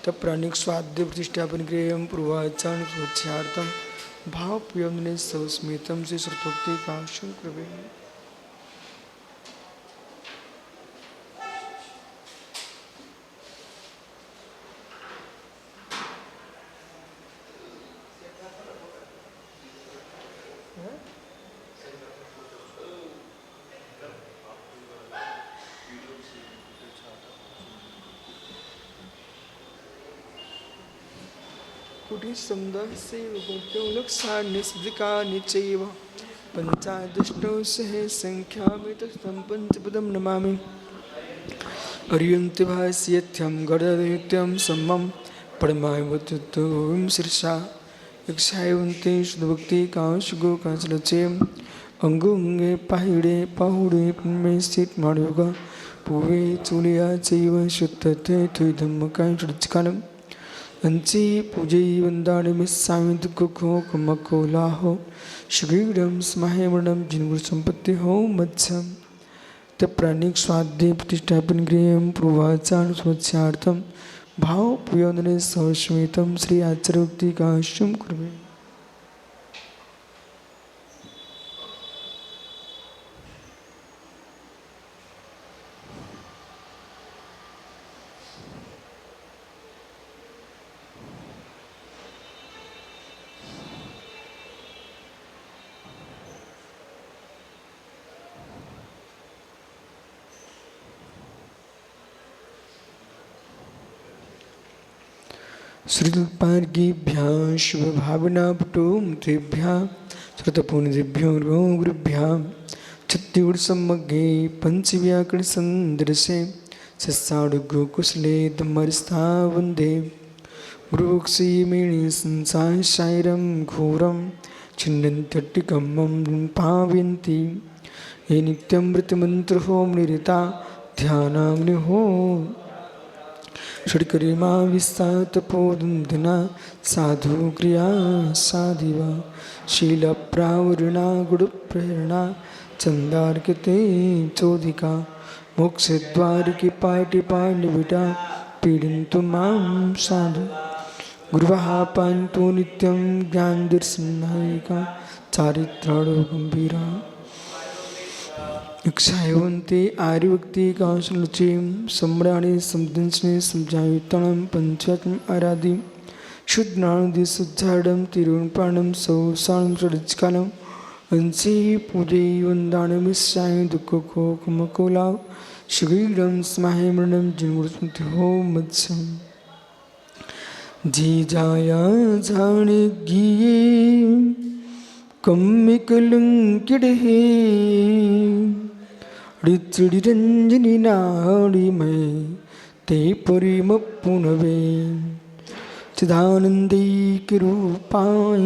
तप्राणिक स्वाद्य प्रतिष्ठापन cream पूर्वाचारण स्वच्छार्थम भाव प्रियम सवस्मितम से श्रुतोक्ति काशं कृपे। कुटी समुदाय से लक्षान्यस्दिका निचैव पंचादष्टौ सह संख्या में तस्थं पंचपदं नमामि। अर्यन्ति भास्यत्यं गरुडनित्यं सम्मं परमावतुत्वं शीर्षा यक्षायन्ति शुद्धभक्ति काशगो काशलचेम अंगुंगे पाहुड़े पुण्य स्थित माणुग पूवे चूलिया चैव शुद्धते धम्मकाय षड्कालम् अंची पूजै वंदानि मिस्सामि दुःखो कमकोलाहो श्रीडं स्महेमणं जिन्गुर संपत्ति हो मत्सम तप्राणिक स्वाद्य प्रतिष्ठापन गृहं पूर्वाचारण स्वच्छार्थम भाव प्रियोदने सवस्मितम श्री आचार्योक्ति काश्यम कुर्वे। श्रीपार्गीभ्यां शुभभावनापटुमतेभ्यः श्रुतपुनिभ्यो गुरुभ्यां छत्तीगुणसम्मग्गे पंचव्याकरणसन्दर्शे सस्साडुगुकुशले धम्मरस्था वन्दे गुरुक्षीमेणि संसारसायरं घोरं छिन्नन्त्यट्टिकम्मं पावयन्ति ये नित्यं मृत्युमन्त्रहो निरता ध्यानाग्निहो षड्कर्मा विस्तातपोदन्दिना साधु क्रिया साधिवा शीलप्रावरणा गुरुप्रेरणा चंदार्कते चोदिका मोक्षद्वारकी पाटिपाण्डविटा पीडन्तु मां साधु गुरुवः पान्तु नित्यं ज्ञानदर्शनायिका चारित्राणो गम्भीरा यक्षायवन्ते आर्यभक्ति काशलचीं सम्राणि समदंशने समझायुतानं पंचात्म आराधि शुद्धनानदि सुज्जाडं तिरुणपाणं सौसानं षड्कालम् अंशी पूजै वन्दानि मिस्सामि दुःखो कमकोलाव श्रीडं स्महेमणं जिन्मुस्मृति हो मत्सम जी जाया जाने गिये कम्मिकलंकिडहे ऋचिरंजनी नाड़ी में ते परिमपुनवे चिदानंदी रूपाय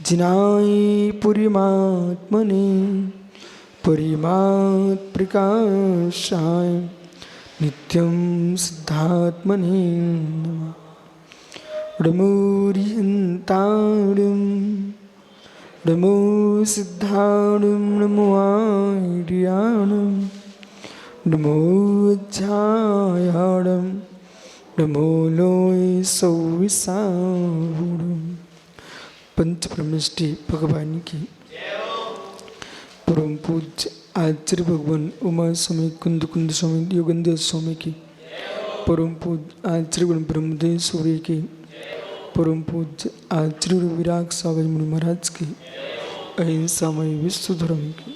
जिनाय पुरिमात्मने परिमात् प्रकाशाय नित्यं सिद्धात्मने नमः। डमोरियन्ताडं नमो सिद्धाणं नमो आर्याणं नमो अध्यायाणं नमो लोय सौविसावुणं। पंच ब्रह्मष्टि भगवान की परम पूज्य आचार्य भगवान उमा स्वामी कुंद कुंद स्वामी योगेंद्र स्वामी की परम पूज्य आचार्य गुण ब्रह्मदेव सूर्य की परम पूज्य आचार्य विराग सागर मुनि महाराज की अहिंसामय विश्व धर्म की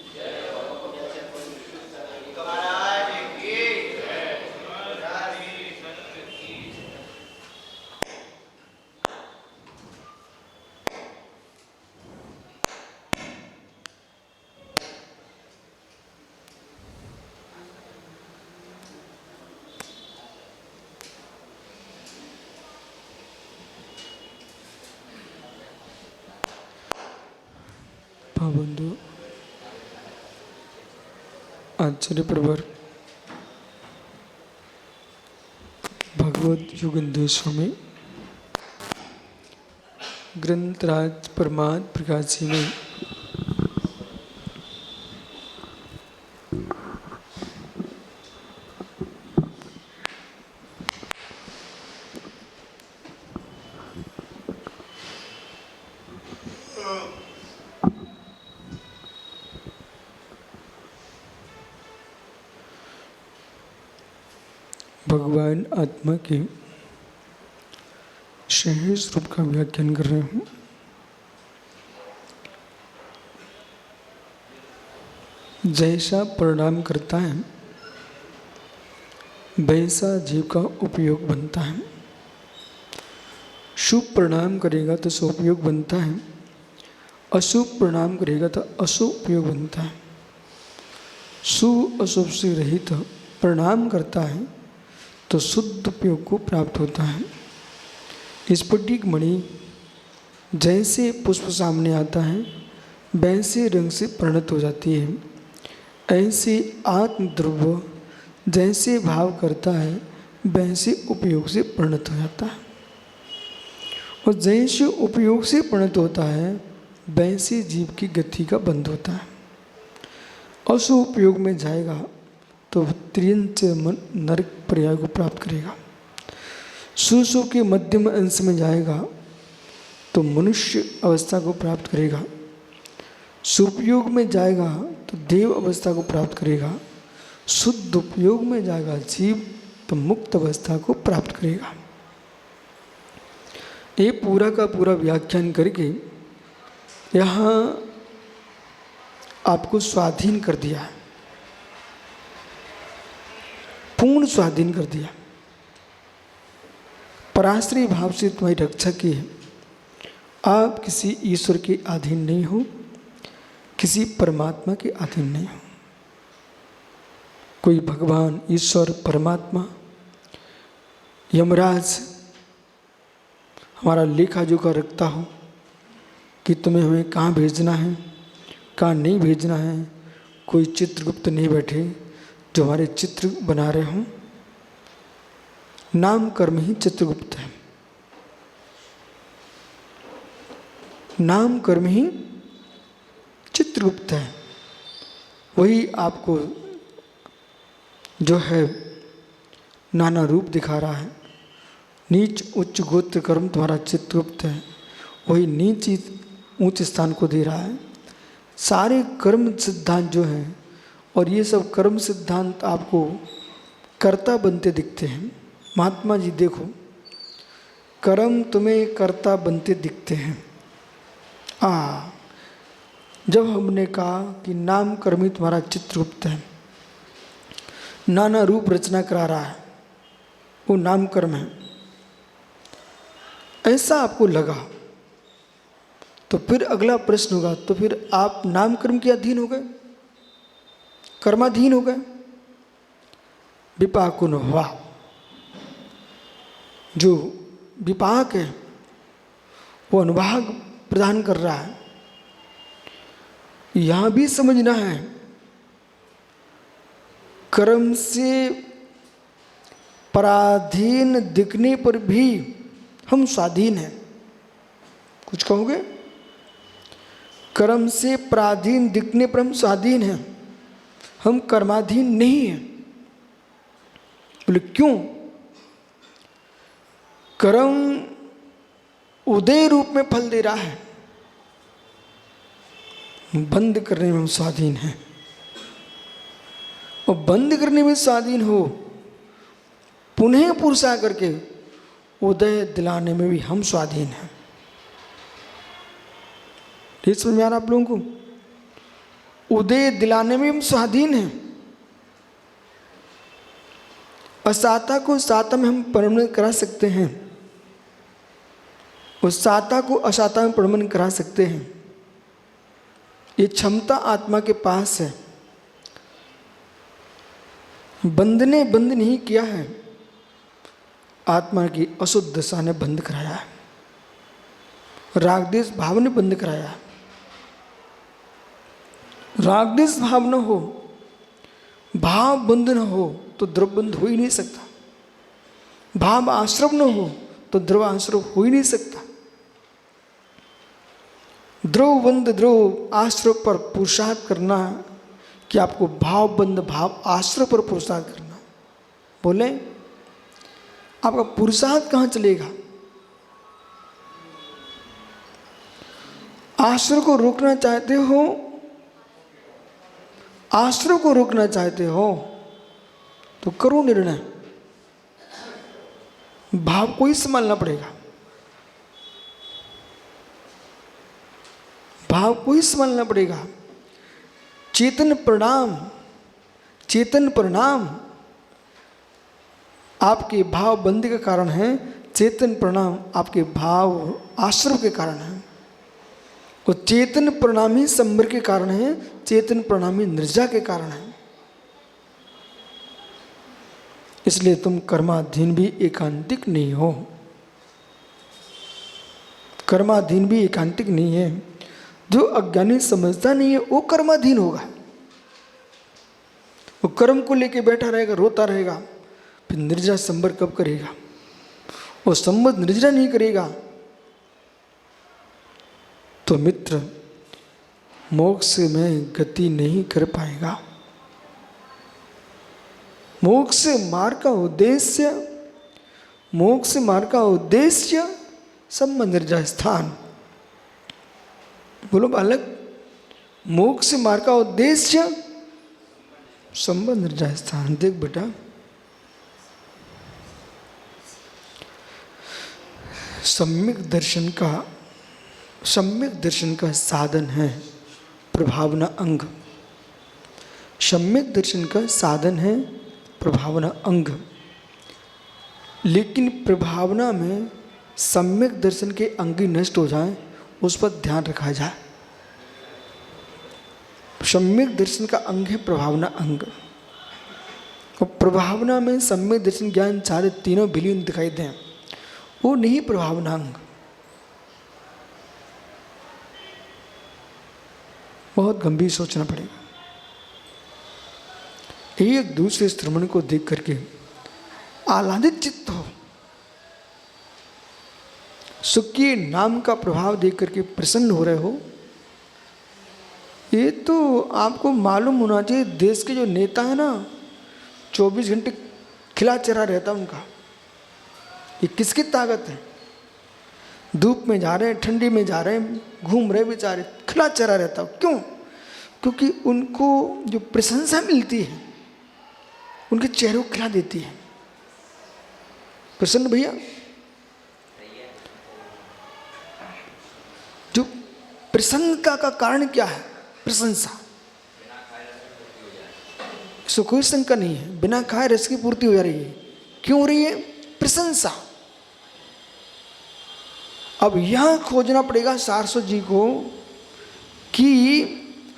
बंधु आचार्य प्रवर भगवत योगेंद्र स्वामी ग्रंथराज परमात्म प्रकाशी में भगवान आत्मा के सहज रूप का व्याख्यान कर रहे हूँ। जैसा परिणाम करता है वैसा जीव का उपयोग बनता है। शुभ परिणाम करेगा तो सुपयोग बनता है, अशुभ परिणाम करेगा तो अशुभ उपयोग बनता है। शुभ अशुभ से रहित परिणाम करता है तो शुद्ध उपयोग को प्राप्त होता है। स्फटिक मणि जैसे पुष्प सामने आता है वैसे रंग से परिणत हो जाती है, ऐसे आत्मद्रव्य जैसे भाव करता है वैसे उपयोग से परिणत हो जाता है। और जैसे उपयोग से परिणत होता है वैसे जीव की गति का बंध होता है। अशुभ उपयोग में जाएगा तो त्रियंच मन नरक पर्याय को प्राप्त करेगा। सुसु के मध्यम अंश में जाएगा तो मनुष्य अवस्था को प्राप्त करेगा। सुपयोग में जाएगा तो देव अवस्था को प्राप्त करेगा। शुद्ध उपयोग में जाएगा जीव तो मुक्त अवस्था को प्राप्त करेगा। ये पूरा का पूरा व्याख्यान करके यहाँ आपको स्वाधीन कर दिया है, पूर्ण स्वाधीन कर दिया। पराश्रय भाव से तुम्हारी रक्षा की है। आप किसी ईश्वर के अधीन नहीं हो, किसी परमात्मा के अधीन नहीं हो। कोई भगवान, ईश्वर, परमात्मा, यमराज हमारा लेखा जोखा रखता हो कि तुम्हें हमें कहाँ भेजना है, कहाँ नहीं भेजना है। कोई चित्रगुप्त नहीं बैठे जो हमारे चित्र बना रहे हों। नाम कर्म ही चित्रगुप्त है, नाम कर्म ही चित्रगुप्त है। वही आपको जो है नाना रूप दिखा रहा है। नीच उच्च गोत्र कर्म तुम्हारा चित्रगुप्त है, वही नीच ऊंच स्थान को दे रहा है। सारे कर्म सिद्धांत जो हैं, और ये सब कर्म सिद्धांत आपको कर्ता बनते दिखते हैं। महात्मा जी देखो, कर्म तुम्हें कर्ता बनते दिखते हैं। जब हमने कहा कि नाम कर्म ही तुम्हारा चित्रगुप्त है, नाना रूप रचना करा रहा है, वो नाम कर्म है, ऐसा आपको लगा तो फिर अगला प्रश्न होगा, तो फिर आप नाम कर्म के अधीन हो गए, कर्माधीन हो गए। विपाकुन हुआ, जो विपाक है वो अनुभाग प्रदान कर रहा है। यहां भी समझना है, कर्म से पराधीन दिखने पर भी हम स्वाधीन हैं। कुछ कहोगे? कर्म से पराधीन दिखने पर हम स्वाधीन हैं, हम कर्माधीन नहीं हैं। बोले क्यों? कर्म उदय रूप में फल दे रहा है, बंद करने में हम स्वाधीन हैं। और बंद करने में स्वाधीन हो, पुनः पुरुषा करके उदय दिलाने में भी हम स्वाधीन हैं। ठीक समझ में आ रहा आप लोगों को? उदय दिलाने में हम स्वाधीन हैं। असाता को साता में हम परमानेंट करा सकते हैं, उस साता को असाता में परमानेंट करा सकते हैं। ये क्षमता आत्मा के पास है। बंद ने बंद नहीं किया है, आत्मा की अशुद्ध दशा ने बंद कराया है, रागदेश भाव ने बंद कराया है। रागदेश भाव न हो, भाव बंद न हो तो द्रव्य बंद हो ही नहीं सकता। भाव आश्रव न हो तो द्रव्य आश्रव हो ही नहीं सकता। द्रव बंद द्रव आश्रव पर पुरुषार्थ करना कि आपको भाव बंद भाव आश्रव पर पुरुषार्थ करना। बोले आपका पुरुषार्थ कहाँ चलेगा? आश्रव को रोकना चाहते हो, आश्रव को रोकना चाहते हो तो करो निर्णय, भाव को ही संभालना पड़ेगा, भाव को ही संभालना पड़ेगा। चेतन परिणाम, चेतन परिणाम आपके भाव बंदी का कारण है, चेतन परिणाम आपके भाव आश्रव के कारण है, और चेतन परिणामी संबर के कारण है, चेतन परिणामी निर्जा के कारण है। इसलिए तुम कर्माधीन भी एकांतिक नहीं हो, कर्माधीन भी एकांतिक नहीं है। जो अज्ञानी समझता नहीं है वो कर्माधीन होगा, वो कर्म को लेके बैठा रहेगा, रोता रहेगा, फिर निर्जा संबर कब करेगा? वो संबंध निर्जा नहीं करेगा तो मित्र मोक्ष में गति नहीं कर पाएगा। मोक्ष मार्ग का उद्देश्य, मोक्ष मार्ग का उद्देश्य संबंध निर्जा स्थान। बोलो बालक, मोक्ष मार्ग का उद्देश्य संबंध निर्जा स्थान। देख बेटा, सम्यक दर्शन का, सम्यक दर्शन का साधन है प्रभावना अंग। सम्यक दर्शन का साधन है प्रभावना अंग, लेकिन प्रभावना में सम्यक दर्शन के अंग ही नष्ट हो जाए उस पर ध्यान रखा जाए। सम्यक दर्शन का अंग है प्रभावना अंग, और प्रभावना में सम्यक दर्शन ज्ञान सारे तीनों विलीन दिखाई दें, वो नहीं प्रभावना अंग। बहुत गंभीर सोचना पड़ेगा। एक दूसरे श्रवण को देख करके आह्लादित चित्त हो, सुख के नाम का प्रभाव देख करके प्रसन्न हो रहे हो, ये तो आपको मालूम होना चाहिए। देश के जो नेता है ना, 24 घंटे खिला चरा रहता उनका, ये किसकी ताकत है? धूप में जा रहे हैं, ठंडी में जा रहे हैं, घूम रहे बेचारे, खिला चरा रहता हो। क्यों? क्योंकि उनको जो प्रशंसा मिलती है उनके चेहरों को खिला देती है। प्रसन्न भैया, जो प्रसन्नता का कारण क्या है? प्रशंसा। इसको कोई शंका नहीं है, बिना खाए रस की पूर्ति हो जा रही है। क्यों हो रही है? प्रशंसा। अब यहां खोजना पड़ेगा सारस्वत जी को कि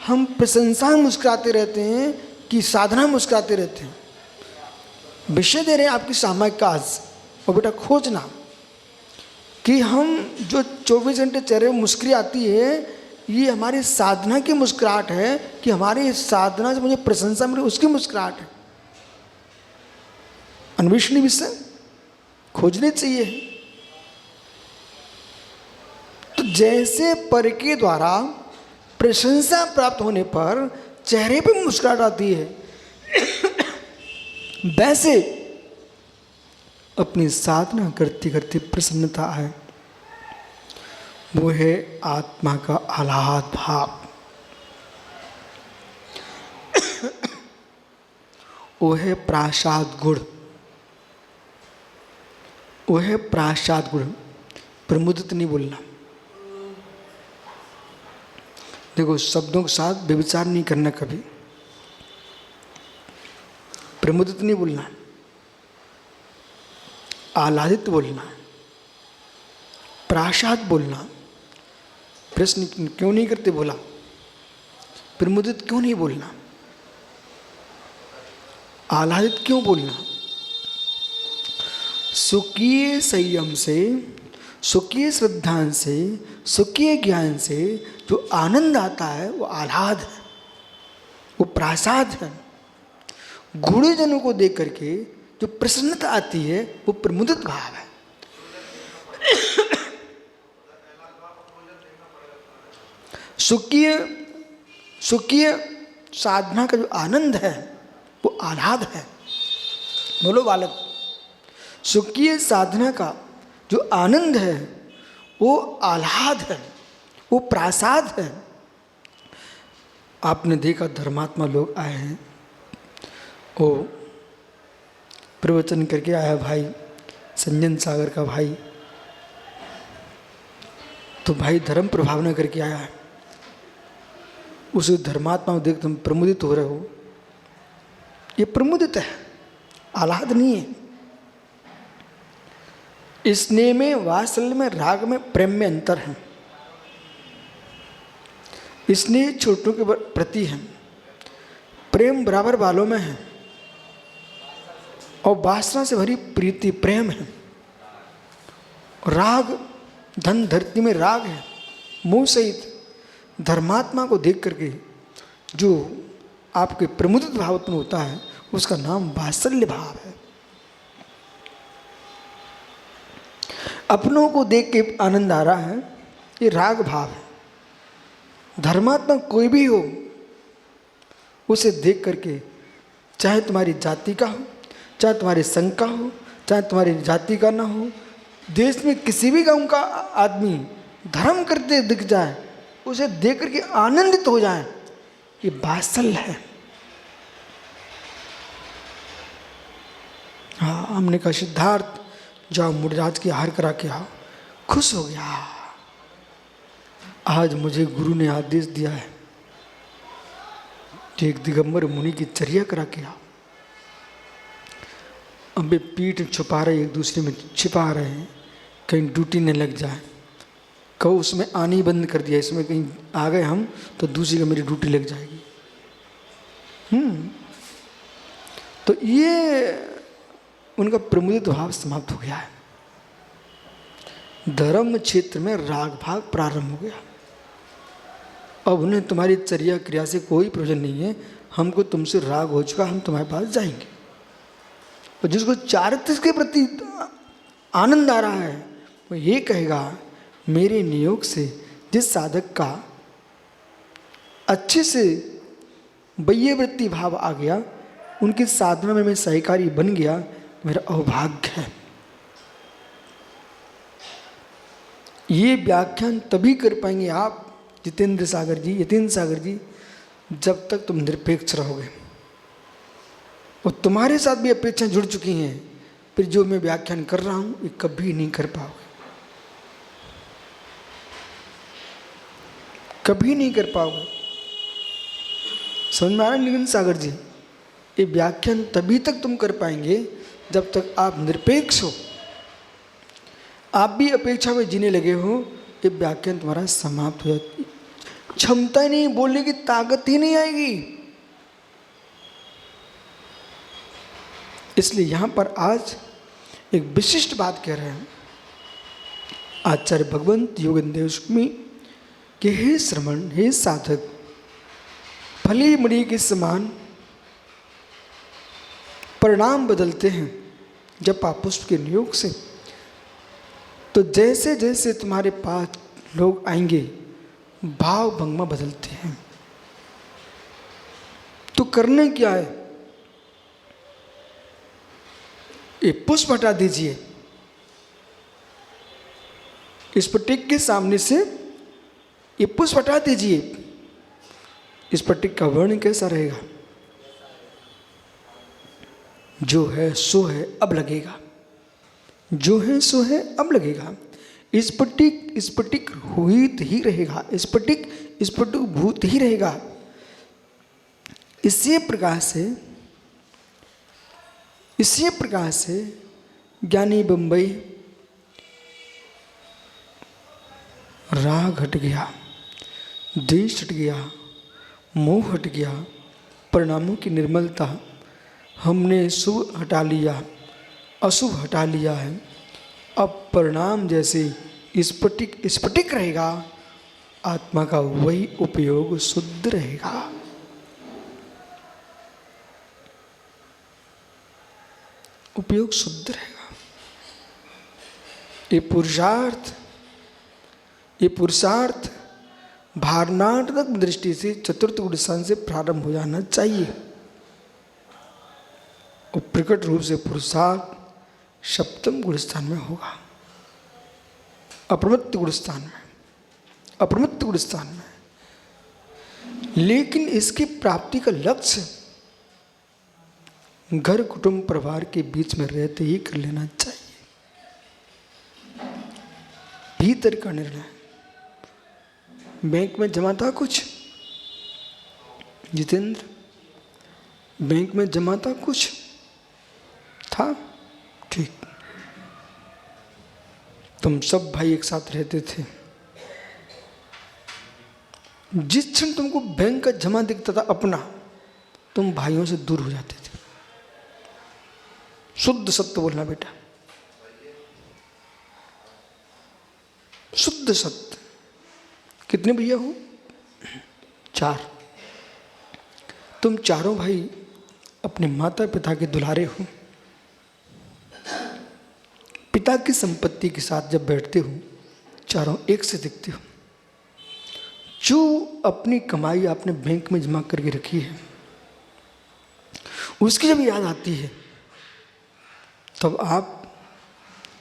हम प्रशंसा मुस्कुराते रहते हैं कि साधना मुस्कुराते रहते हैं। विषय दे रहे हैं आपकी सामायिक काज, और बेटा खोजना कि हम जो 24 घंटे चेहरे में मुस्कुरी आती है, ये हमारी साधना की मुस्कुराहट है कि हमारी साधना से मुझे प्रशंसा मिली, उसकी मुस्कुराहट है। अन्वेषणी विषय खोजने चाहिए। तो जैसे पर के द्वारा प्रशंसा प्राप्त होने पर चेहरे पे मुस्कुराहट आती है, वैसे अपनी साधना करते करते प्रसन्नता है, वो है आत्मा का आह्लाद भाव। वो है प्रासाद गुण, वो है प्रासाद गुण। प्रमुदित नहीं बोलना। देखो, शब्दों के साथ व्यभिचार नहीं करना कभी। प्रमुदित नहीं बोलना, आह्लादित बोलना, प्रासाद बोलना। प्रश्न क्यों नहीं करते बोला? प्रमुदित क्यों नहीं बोलना? आह्लादित क्यों बोलना? सुखीय संयम से, सुखीय श्रद्धा से, सुखीय ज्ञान से जो आनंद आता है वो आह्लाद है, वो प्रासाद है। गुणजनों को देख करके जो प्रसन्नता आती है वो प्रमुदित भाव है। सुखीय सुखीय साधना का जो आनंद है वो आह्लाद है। बोलो बालक, सुखीय साधना का जो आनंद है वो आह्लाद है, वो प्रासाद है। आपने देखा धर्मात्मा लोग आए हैं, वो प्रवचन करके आया भाई संजन सागर का भाई, तो भाई धर्म प्रभावना करके आया है। उस धर्मात्मा को देख तुम प्रमुदित हो रहे हो, ये प्रमुदित है, आह्लाद नहीं है। स्नेह में, वात्सल्य में, राग में, प्रेम में अंतर है। स्नेह छोटों के प्रति है, प्रेम बराबर वालों में है, और वासना से भरी प्रीति प्रेम है। राग, धन धरती में राग है, मोह सहित। धर्मात्मा को देख करके जो आपके प्रमुदित भाव उत्पन्न होता है, उसका नाम वात्सल्य भाव है। अपनों को देख के आनंद आ रहा है, ये राग भाव है। धर्मात्मा कोई भी हो, उसे देख करके, चाहे तुम्हारी जाति का हो, चाहे तुम्हारे संघ का हो, चाहे तुम्हारी जाति का ना हो, देश में किसी भी गांव का आदमी धर्म करते दिख जाए, उसे देख करके आनंदित हो जाए, ये वात्सल्य है। हाँ, हमने कहा सिद्धार्थ जाओ मुनिराज की आहार करा के आओ। खुश हो गया, आज मुझे गुरु ने आदेश दिया है कि एक दिगंबर मुनि की चर्या करा के आओ। अब वे पीठ छुपा रहे, एक दूसरे में छिपा रहे हैं, कहीं ड्यूटी न लग जाए। कहो उसमें आनी बंद कर दिया, इसमें कहीं आ गए हम तो दूसरी का मेरी ड्यूटी लग जाएगी। तो ये उनका प्रमुदित भाव समाप्त हो गया है। धर्म क्षेत्र में राग भाग प्रारंभ हो गया। अब उन्हें तुम्हारी चर्या क्रिया से कोई प्रयोजन नहीं है, हमको तुमसे राग हो चुका, हम तुम्हारे पास जाएंगे। और जिसको चारित्र्य के प्रति आनंद आ रहा है, वो ये कहेगा मेरे नियोग से जिस साधक का अच्छे से बह्य वृत्ति भाव आ गया, उनकी साधना में मैं सहकारी बन गया, मेरा अभाग्य है। ये व्याख्यान तभी कर पाएंगे आप जितेंद्र सागर जी, यतीन्द्र सागर जी, जब तक तुम निरपेक्ष रहोगे। और तुम्हारे साथ भी अपेक्षाएं जुड़ चुकी हैं, फिर जो मैं व्याख्यान कर रहा हूं ये कभी नहीं कर पाओगे, कभी नहीं कर पाओगे। समझ में आ रहा है नितिन सागर जी? ये व्याख्यान तभी तक तुम कर पाएंगे जब तक आप निरपेक्ष हो। आप भी अपेक्षा में जीने लगे हो, ये व्याख्यान तुम्हारा समाप्त हो जाती, क्षमता ही नहीं, बोलने की ताकत ही नहीं आएगी। इसलिए यहां पर आज एक विशिष्ट बात कह रहे हैं आचार्य भगवंत योगेंद्र स्वामी कि हे श्रमण, हे साधक, फली मणि के समान परिणाम बदलते हैं जपा पुष्प के नियोग से। तो जैसे जैसे तुम्हारे पास लोग आएंगे, भाव भंगमा बदलते हैं। तो करने क्या है? ये पुष्प हटा दीजिए, स्फटिक के सामने से ये पुष्प हटा दीजिए। स्फटिक का वर्ण कैसा रहेगा? जो है सो है अब लगेगा, जो है सो है अब लगेगा। स्फटिक स्फटिक हुईत ही रहेगा, स्फटिक स्फटिक भूत ही रहेगा। इसी प्रकार से ज्ञानी बंबई राग हट गया, द्वेष हट गया, मोह हट गया, परिणामों की निर्मलता, हमने शुभ हटा लिया, अशुभ हटा लिया है। अब परिणाम जैसे स्फटिक स्फटिक रहेगा, आत्मा का वही उपयोग शुद्ध रहेगा। उपयोग शुद्ध रहेगा। ये पुरुषार्थ भावनात्मक दृष्टि से चतुर्थ गुण स्थान से प्रारंभ हो जाना चाहिए। और प्रकट रूप से पुरुषार्थ सप्तम गुण स्थान में होगा, अप्रमत्त गुण स्थान में। अपरिमित गुण स्थान में, लेकिन इसकी प्राप्ति का लक्ष्य घर कुटुंब परिवार के बीच में रहते ही कर लेना चाहिए। भीतर का निर्णय। बैंक में जमा था कुछ जितेंद्र, बैंक में जमा था कुछ था, ठीक। तुम सब भाई एक साथ रहते थे। जिस क्षण तुमको बैंक का जमा दिखता था अपना, तुम भाइयों से दूर हो जाते थे। शुद्ध सत्य बोलना बेटा, शुद्ध सत्य। कितने भैया हो? 4। तुम चारों भाई अपने माता पिता के दुलारे हो। पिता की संपत्ति के साथ जब बैठते हो, चारों एक से दिखते हो। जो अपनी कमाई आपने बैंक में जमा करके रखी है, उसकी जब याद आती है, तब आप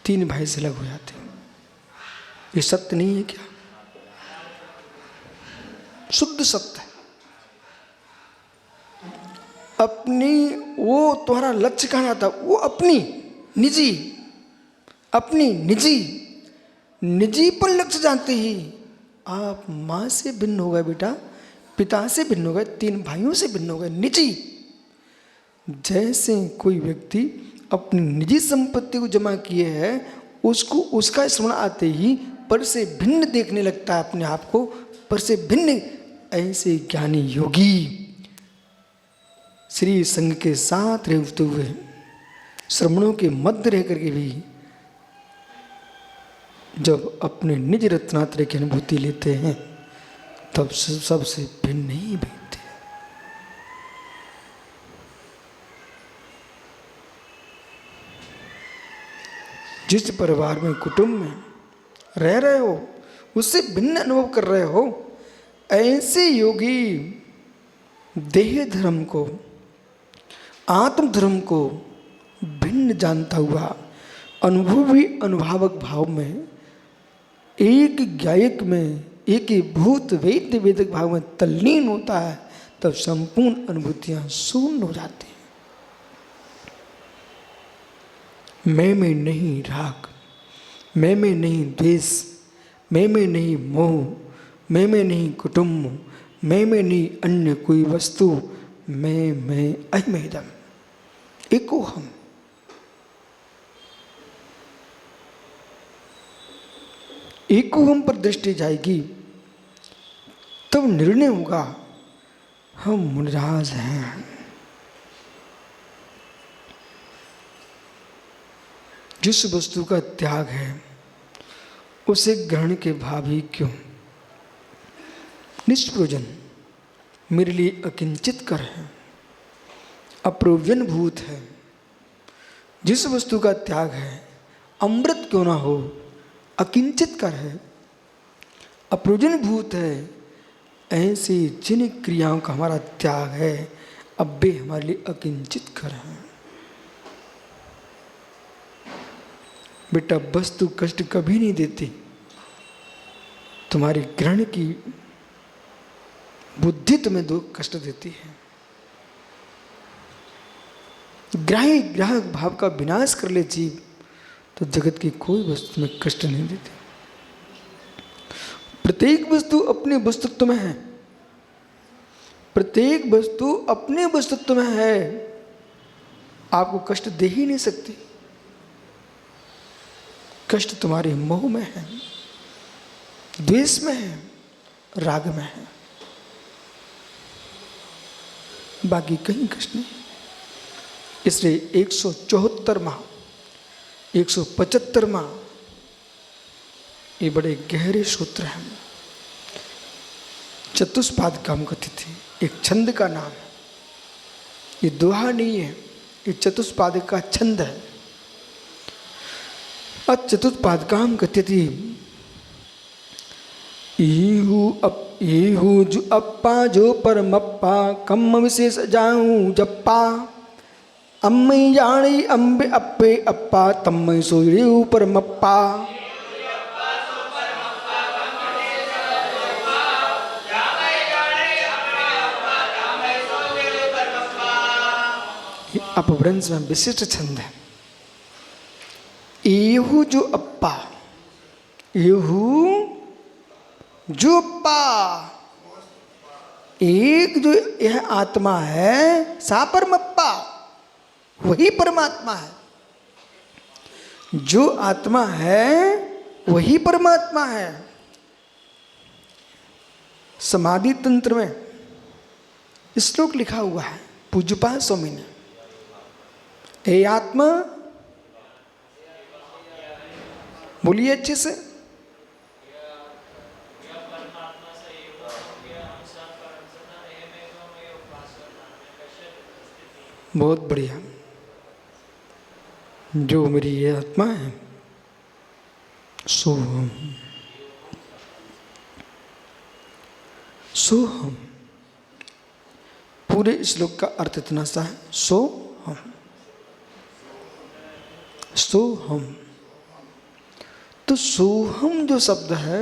3 भाई से अलग हो जाते हो। ये सत्य नहीं है क्या? शुद्ध सत्य है। अपनी वो तुम्हारा लक्ष्य कहाँ आता? वो अपनी निजी पर लक्ष्य जानते ही आप माँ से भिन्न हो गए बेटा, पिता से भिन्न हो गए, 3 भाइयों से भिन्न हो गए। निजी। जैसे कोई व्यक्ति अपनी निजी संपत्ति को जमा किए है, उसको उसका स्मरण आते ही पर से भिन्न देखने लगता है अपने आप को, पर से भिन्न। ऐसे ज्ञानी योगी श्री संघ के साथ रहते हुए, श्रमणों के मध्य रह करके भी जब अपने निज रत्नात्रय की अनुभूति लेते हैं, तब सबसे भिन्न नहीं भेदते। जिस परिवार में, कुटुंब में रह रहे हो, उससे भिन्न अनुभव कर रहे हो, ऐसे योगी देह धर्म को, आत्म धर्म को भिन्न जानता हुआ अनुभवी अनुभावक भाव में, एक गायक में, एक भूत वैद्य वेदक भाव में तल्लीन होता है, तब संपूर्ण अनुभूतियां शून्य हो जाती हैं। मैं में नहीं राग, मैं में नहीं द्वेष, मैं में नहीं मोह, मैं में नहीं कुटुंब, मैं में नहीं अन्य कोई वस्तु, मैं अहमेदम, एको हम। एको हम पर दृष्टि जाएगी, तब निर्णय होगा हम मुनिराज हैं। जिस वस्तु का त्याग है, उसे ग्रहण के भाव ही क्यों? निष्प्रयोजन, मेरे लिए अकिंचित कर है, अप्रयोजन भूत है। जिस वस्तु का त्याग है, अमृत क्यों ना हो, अकिंचित कर है, अप्रयोजन भूत है, ऐसी जिन क्रियाओं का हमारा त्याग है, अब वे हमारे लिए अकिंचित कर है। बेटा, वस्तु कष्ट कभी नहीं देती, तुम्हारी ग्रहण की बुद्धि तुम्हें दो कष्ट देती है। ग्राही ग्राहक भाव का विनाश कर ले जीव, तो जगत की कोई वस्तु में कष्ट नहीं देती। प्रत्येक वस्तु अपने वस्तुत्व में है, प्रत्येक वस्तु अपने वस्तुत्व में है, आपको कष्ट दे ही नहीं सकती। कष्ट तुम्हारे मोह में है, द्वेष में है, राग में है, बाकी कहीं कष्ट नहीं। इसलिए 174वां 175वां ये बड़े गहरे सूत्र हैं। चतुष्पादिकाम कथित है, एक छंद का नाम है। ये दोहा नहीं है, ये चतुष्पादिक का छंद है। चतुष्पादिकाम कथित इहु जो अप्पा जो परमप्पा, कम विशेष जाऊं जप्पा, अम्मई जानी अम्बे अप्पे अप्पा, तम्मई सोई परमप्पा। अपभ्रंश में विशिष्ट छंद है। एहू जो अप्पा, एहू जो अप्पा, एक जो यह आत्मा है सा परमप्पा, वही परमात्मा है। जो आत्मा है वही परमात्मा है। समाधि तंत्र में श्लोक लिखा हुआ है पूज्यपाद स्वामी ने, हे आत्मा, बोलिए अच्छे से, बहुत बढ़िया। जो मेरी ये आत्मा है सो हम, सो हम। पूरे श्लोक का अर्थ इतना सा है, सो हम, सो हम। तो सोहम जो शब्द है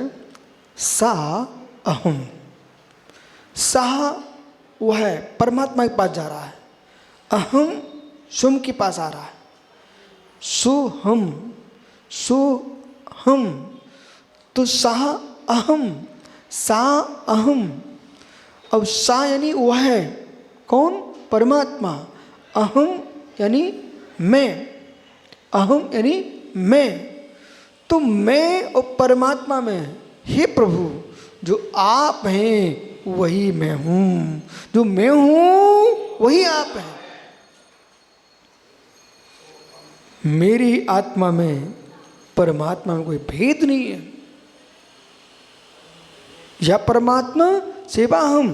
सा अहम, सा वह है परमात्मा के पास जा रहा है, अहम स्वयं के पास आ रहा है। सो हम, सो हम, तो सा अहम, सा अहम। अब सा यानी वह है, कौन? परमात्मा। अहम यानी मैं, अहम यानी मैं। तो मैं और परमात्मा में, हे प्रभु, जो आप हैं वही मैं हूं, जो मैं हूं वही आप हैं। मेरी आत्मा में परमात्मा में कोई भेद नहीं है। या परमात्मा सेवा हम,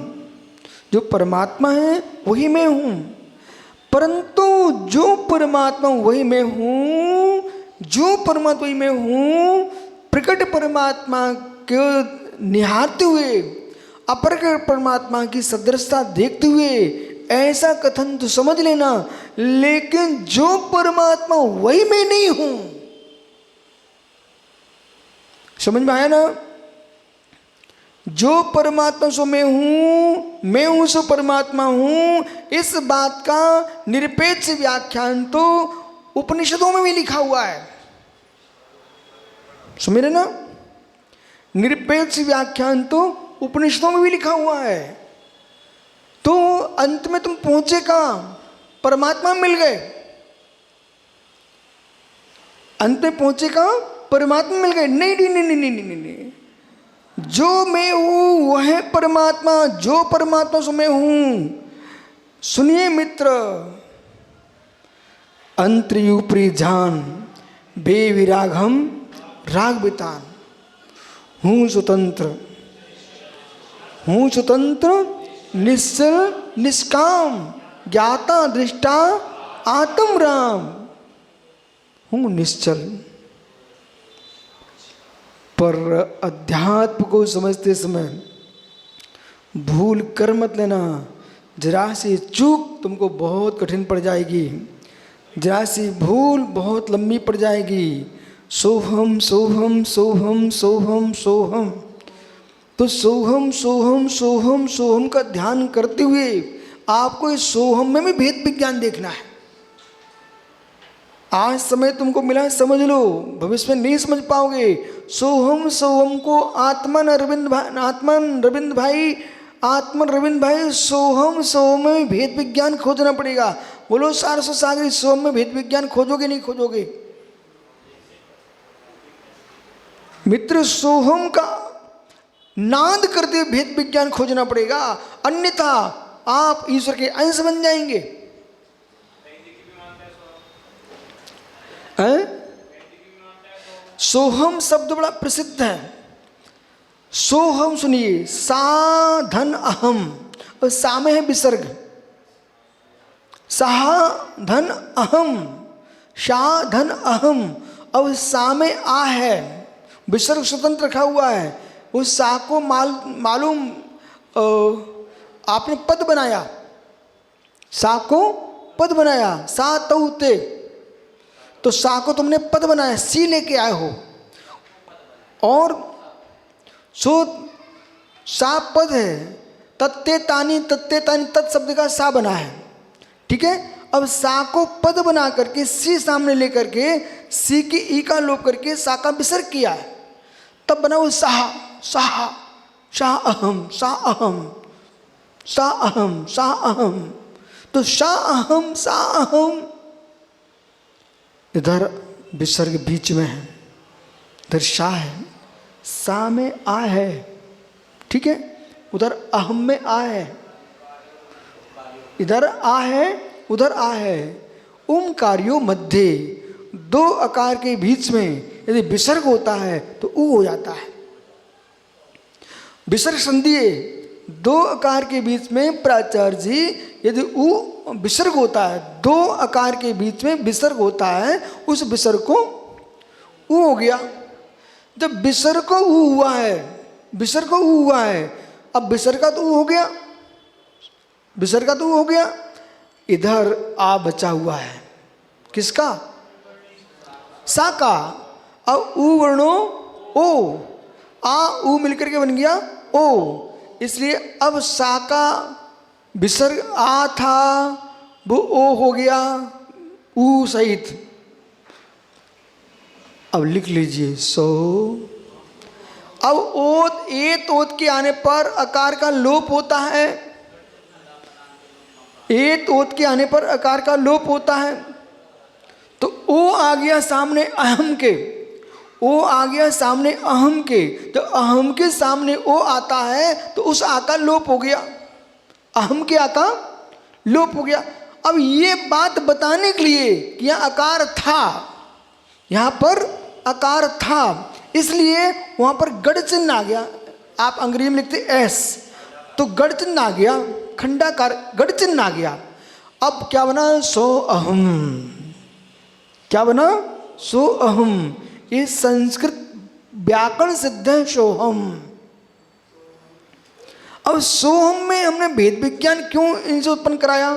जो परमात्मा है वही मैं हूं, परंतु जो परमात्मा वही मैं हूं, जो परमात्मा वही मैं हूं, प्रकट परमात्मा को निहारते हुए अपरकट परमात्मा की सदृशता देखते हुए ऐसा कथन तो समझ लेना, लेकिन जो परमात्मा वही मैं नहीं हूं। समझ में आया ना? जो परमात्मा सो मैं हूं सो परमात्मा हूं। इस बात का निरपेक्ष व्याख्यान तो उपनिषदों में भी लिखा हुआ है। समझ रहे ना? निरपेक्ष व्याख्यान तो उपनिषदों में भी लिखा हुआ है। तो अंत में तुम पहुंचे कहां? परमात्मा मिल गए। अंत में पहुंचे कहां? परमात्मा मिल गए। नहीं नहीं नहीं नहीं नहीं नहीं, जो मैं हूं वह है परमात्मा, जो परमात्मा सो मैं हूं। सुनिए मित्र, अंतरी ऊपरी जान बेविराग हम राग बितान। हूं स्वतंत्र, हूं स्वतंत्र निश्चल निष्काम, ज्ञाता दृष्टा आत्म राम। हूं निश्चल। पर अध्यात्म को समझते समय भूल कर मत लेना। जरा सी चूक तुमको बहुत कठिन पड़ जाएगी, जरा सी भूल बहुत लंबी पड़ जाएगी। सोहम सोहम सोहम सोहम सोहम। तो सोहम सोहम सोहम सोहम का ध्यान करते हुए आपको इस सोहम में भी भेद विज्ञान देखना है। आज समय तुमको मिला है, समझ लो, भविष्य में नहीं समझ पाओगे। सोहम सोहम को आत्मन अरविंद भाई सोहम सोहम में भेद विज्ञान खोजना पड़ेगा। बोलो सारस्वत सागरी, सोहम में भेद विज्ञान खोजोगे नहीं खोजोगे? मित्र, सोहम का नाद करते हुए भेद विज्ञान खोजना पड़ेगा, अन्यथा आप ईश्वर के अंश बन जाएंगे। सोहम शब्द बड़ा प्रसिद्ध है। सोहम सुनिए, सा धन अहम, और सा में है विसर्ग। सा धन अहम, शा धन अहम, अब सा में आ है, विसर्ग स्वतंत्र रखा हुआ है। उस सा को मालूम आपने पद बनाया, सा को पद बनाया, सा तौते, तो सा को तुमने पद बनाया, सी लेके आए हो। और सो सा पद है, तत्ते तानी तत् शब्द का सा बना है। ठीक है, अब सा को पद बना करके सी सामने लेकर के सी की ई का लोप करके सा का विसर्ग किया है, तब बना वो साहा। साहा शाह अहम सा अहम सा अहम सा अहम। तो शा अहम सा अहम, इधर विसर्ग बीच में है, इधर शा है, सा में आ है, ठीक है, उधर अहम में आ है, इधर आ है उधर आ है। ओमकार्यो मध्य, दो अकार के बीच में यदि विसर्ग होता है तो ऊ हो जाता है। विसर्ग संधि, दो अकार के बीच में प्राचार्य जी यदि ऊ विसर्ग होता है, दो अकार के बीच में विसर्ग होता है, उस विसर्ग को ऊ हो गया। जब विसर्ग को ऊ हुआ है, विसर्ग को ऊ हुआ है, अब विसर्ग का तो ऊ हो गया, विसर्ग का तो ऊ हो गया। इधर आ बचा हुआ है, किसका? सा का। अब ऊ वर्णो ओ, आ ऊ मिलकर के बन गया ओ, इसलिए अब सा का विसर्ग आ था वो ओ हो गया ऊ सहित। अब लिख लीजिए सो। अब ओत एत ओत के आने पर अकार का लोप होता है, एत ओत के आने पर अकार का लोप होता है, तो ओ आ गया सामने अहम के, ओ आ गया सामने अहम के। जब अहम के सामने ओ आता है तो उस आ का लोप हो गया, अहम के आ का लोप हो गया। अब ये बात बताने के लिए कि यहाँ आकार था, यहाँ पर आकार था, इसलिए वहाँ पर गढ़ चिन्ह आ गया। आप अंग्रेजी में लिखते एस, तो गढ़ चिन्ह आ गया, खंडाकार गढ़ चिन्ह आ गया। अब क्या बना? सो अहम। क्या बना? सो अहम। ये संस्कृत व्याकरण सिद्ध है सोहम। अब सोहम में हमने भेद विज्ञान क्यों इनसे उत्पन्न कराया?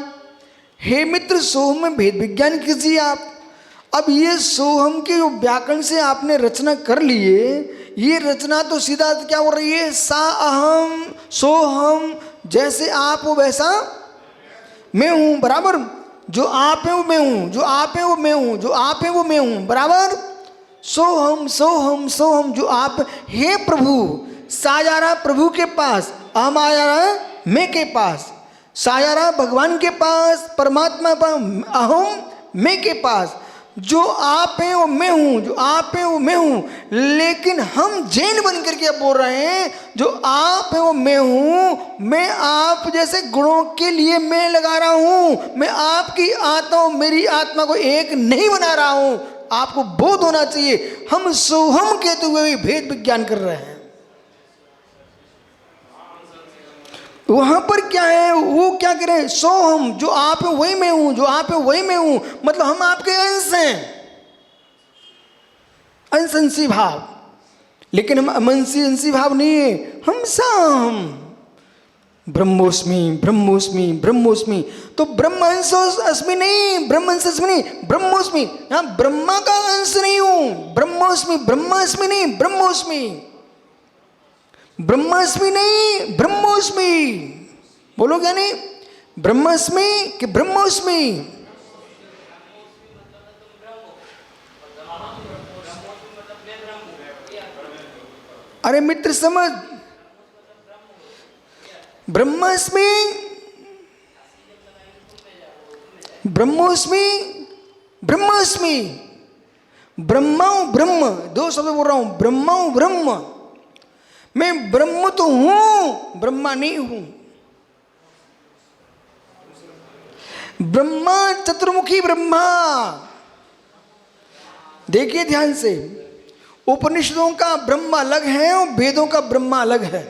हे मित्र, सोहम में भेद विज्ञान कीजिए आप। अब ये सोहम के व्याकरण से आपने रचना कर लिए, ये रचना तो सीधा क्या हो रही है? सा अहम सोहम, जैसे आप हो वैसा मैं हूं, बराबर। जो आप है वो मैं हूं, जो आप है वो मैं हूं, जो आप है वो मैं हूं, बराबर। सोहम सोहम सोहम, जो आप हे प्रभु, सा जा रहा प्रभु के पास, अहम आ जा रहा मैं के पास, सा जा रहा भगवान के पास, परमात्मा पर, अहम मैं के पास। जो आप हैं वो मैं हूं, जो आप हैं वो मैं हूं। लेकिन हम जैन बन करके अब बोल रहे हैं जो आप हैं वो मैं हूं, मैं आप जैसे गुणों के लिए मैं लगा रहा हूं, मैं आपकी आत्मा मेरी आत्मा को एक नहीं बना रहा हूं। आपको बोध होना चाहिए, हम सोहम कहते हुए भी भेद विज्ञान कर रहे हैं। वहां पर क्या है? वो क्या कह रहे हैं? सोहम, जो आप है वही मैं हूं, जो आप है वही मैं हूं, मतलब हम आपके अंश हैं, अंश भाव। लेकिन हम अंशी भाव नहीं है, हम साम ब्रह्मोस्मि ब्रह्मोस्मि ब्रह्मोस्मि। तो ब्रह्म अंश अस्मि नहीं, ब्रह्म अंश अस्मि नहीं, ब्रह्मोस्मि। हाँ, ब्रह्मा का अंश नहीं हूं, ब्रह्मोस्मि, ब्रह्मास्मि नहीं, ब्रह्मोस्मि, ब्रह्मास्मि नहीं, ब्रह्मोस्मि। बोलो क्या नहीं? ब्रह्मास्मि कि ब्रह्मोस्मि? अरे मित्र समझ, ब्रह्मास्मि ब्रह्मोस्मि ब्रह्मास्मि। ब्रह्मा ब्रह्म, दो शब्द बोल रहा हूं, ब्रह्मा ब्रह्म। मैं ब्रह्म तो हूं, ब्रह्मा नहीं हूं। ब्रह्मा चतुर्मुखी ब्रह्मा। देखिए ध्यान से, उपनिषदों का ब्रह्मा अलग है और वेदों का ब्रह्मा अलग है।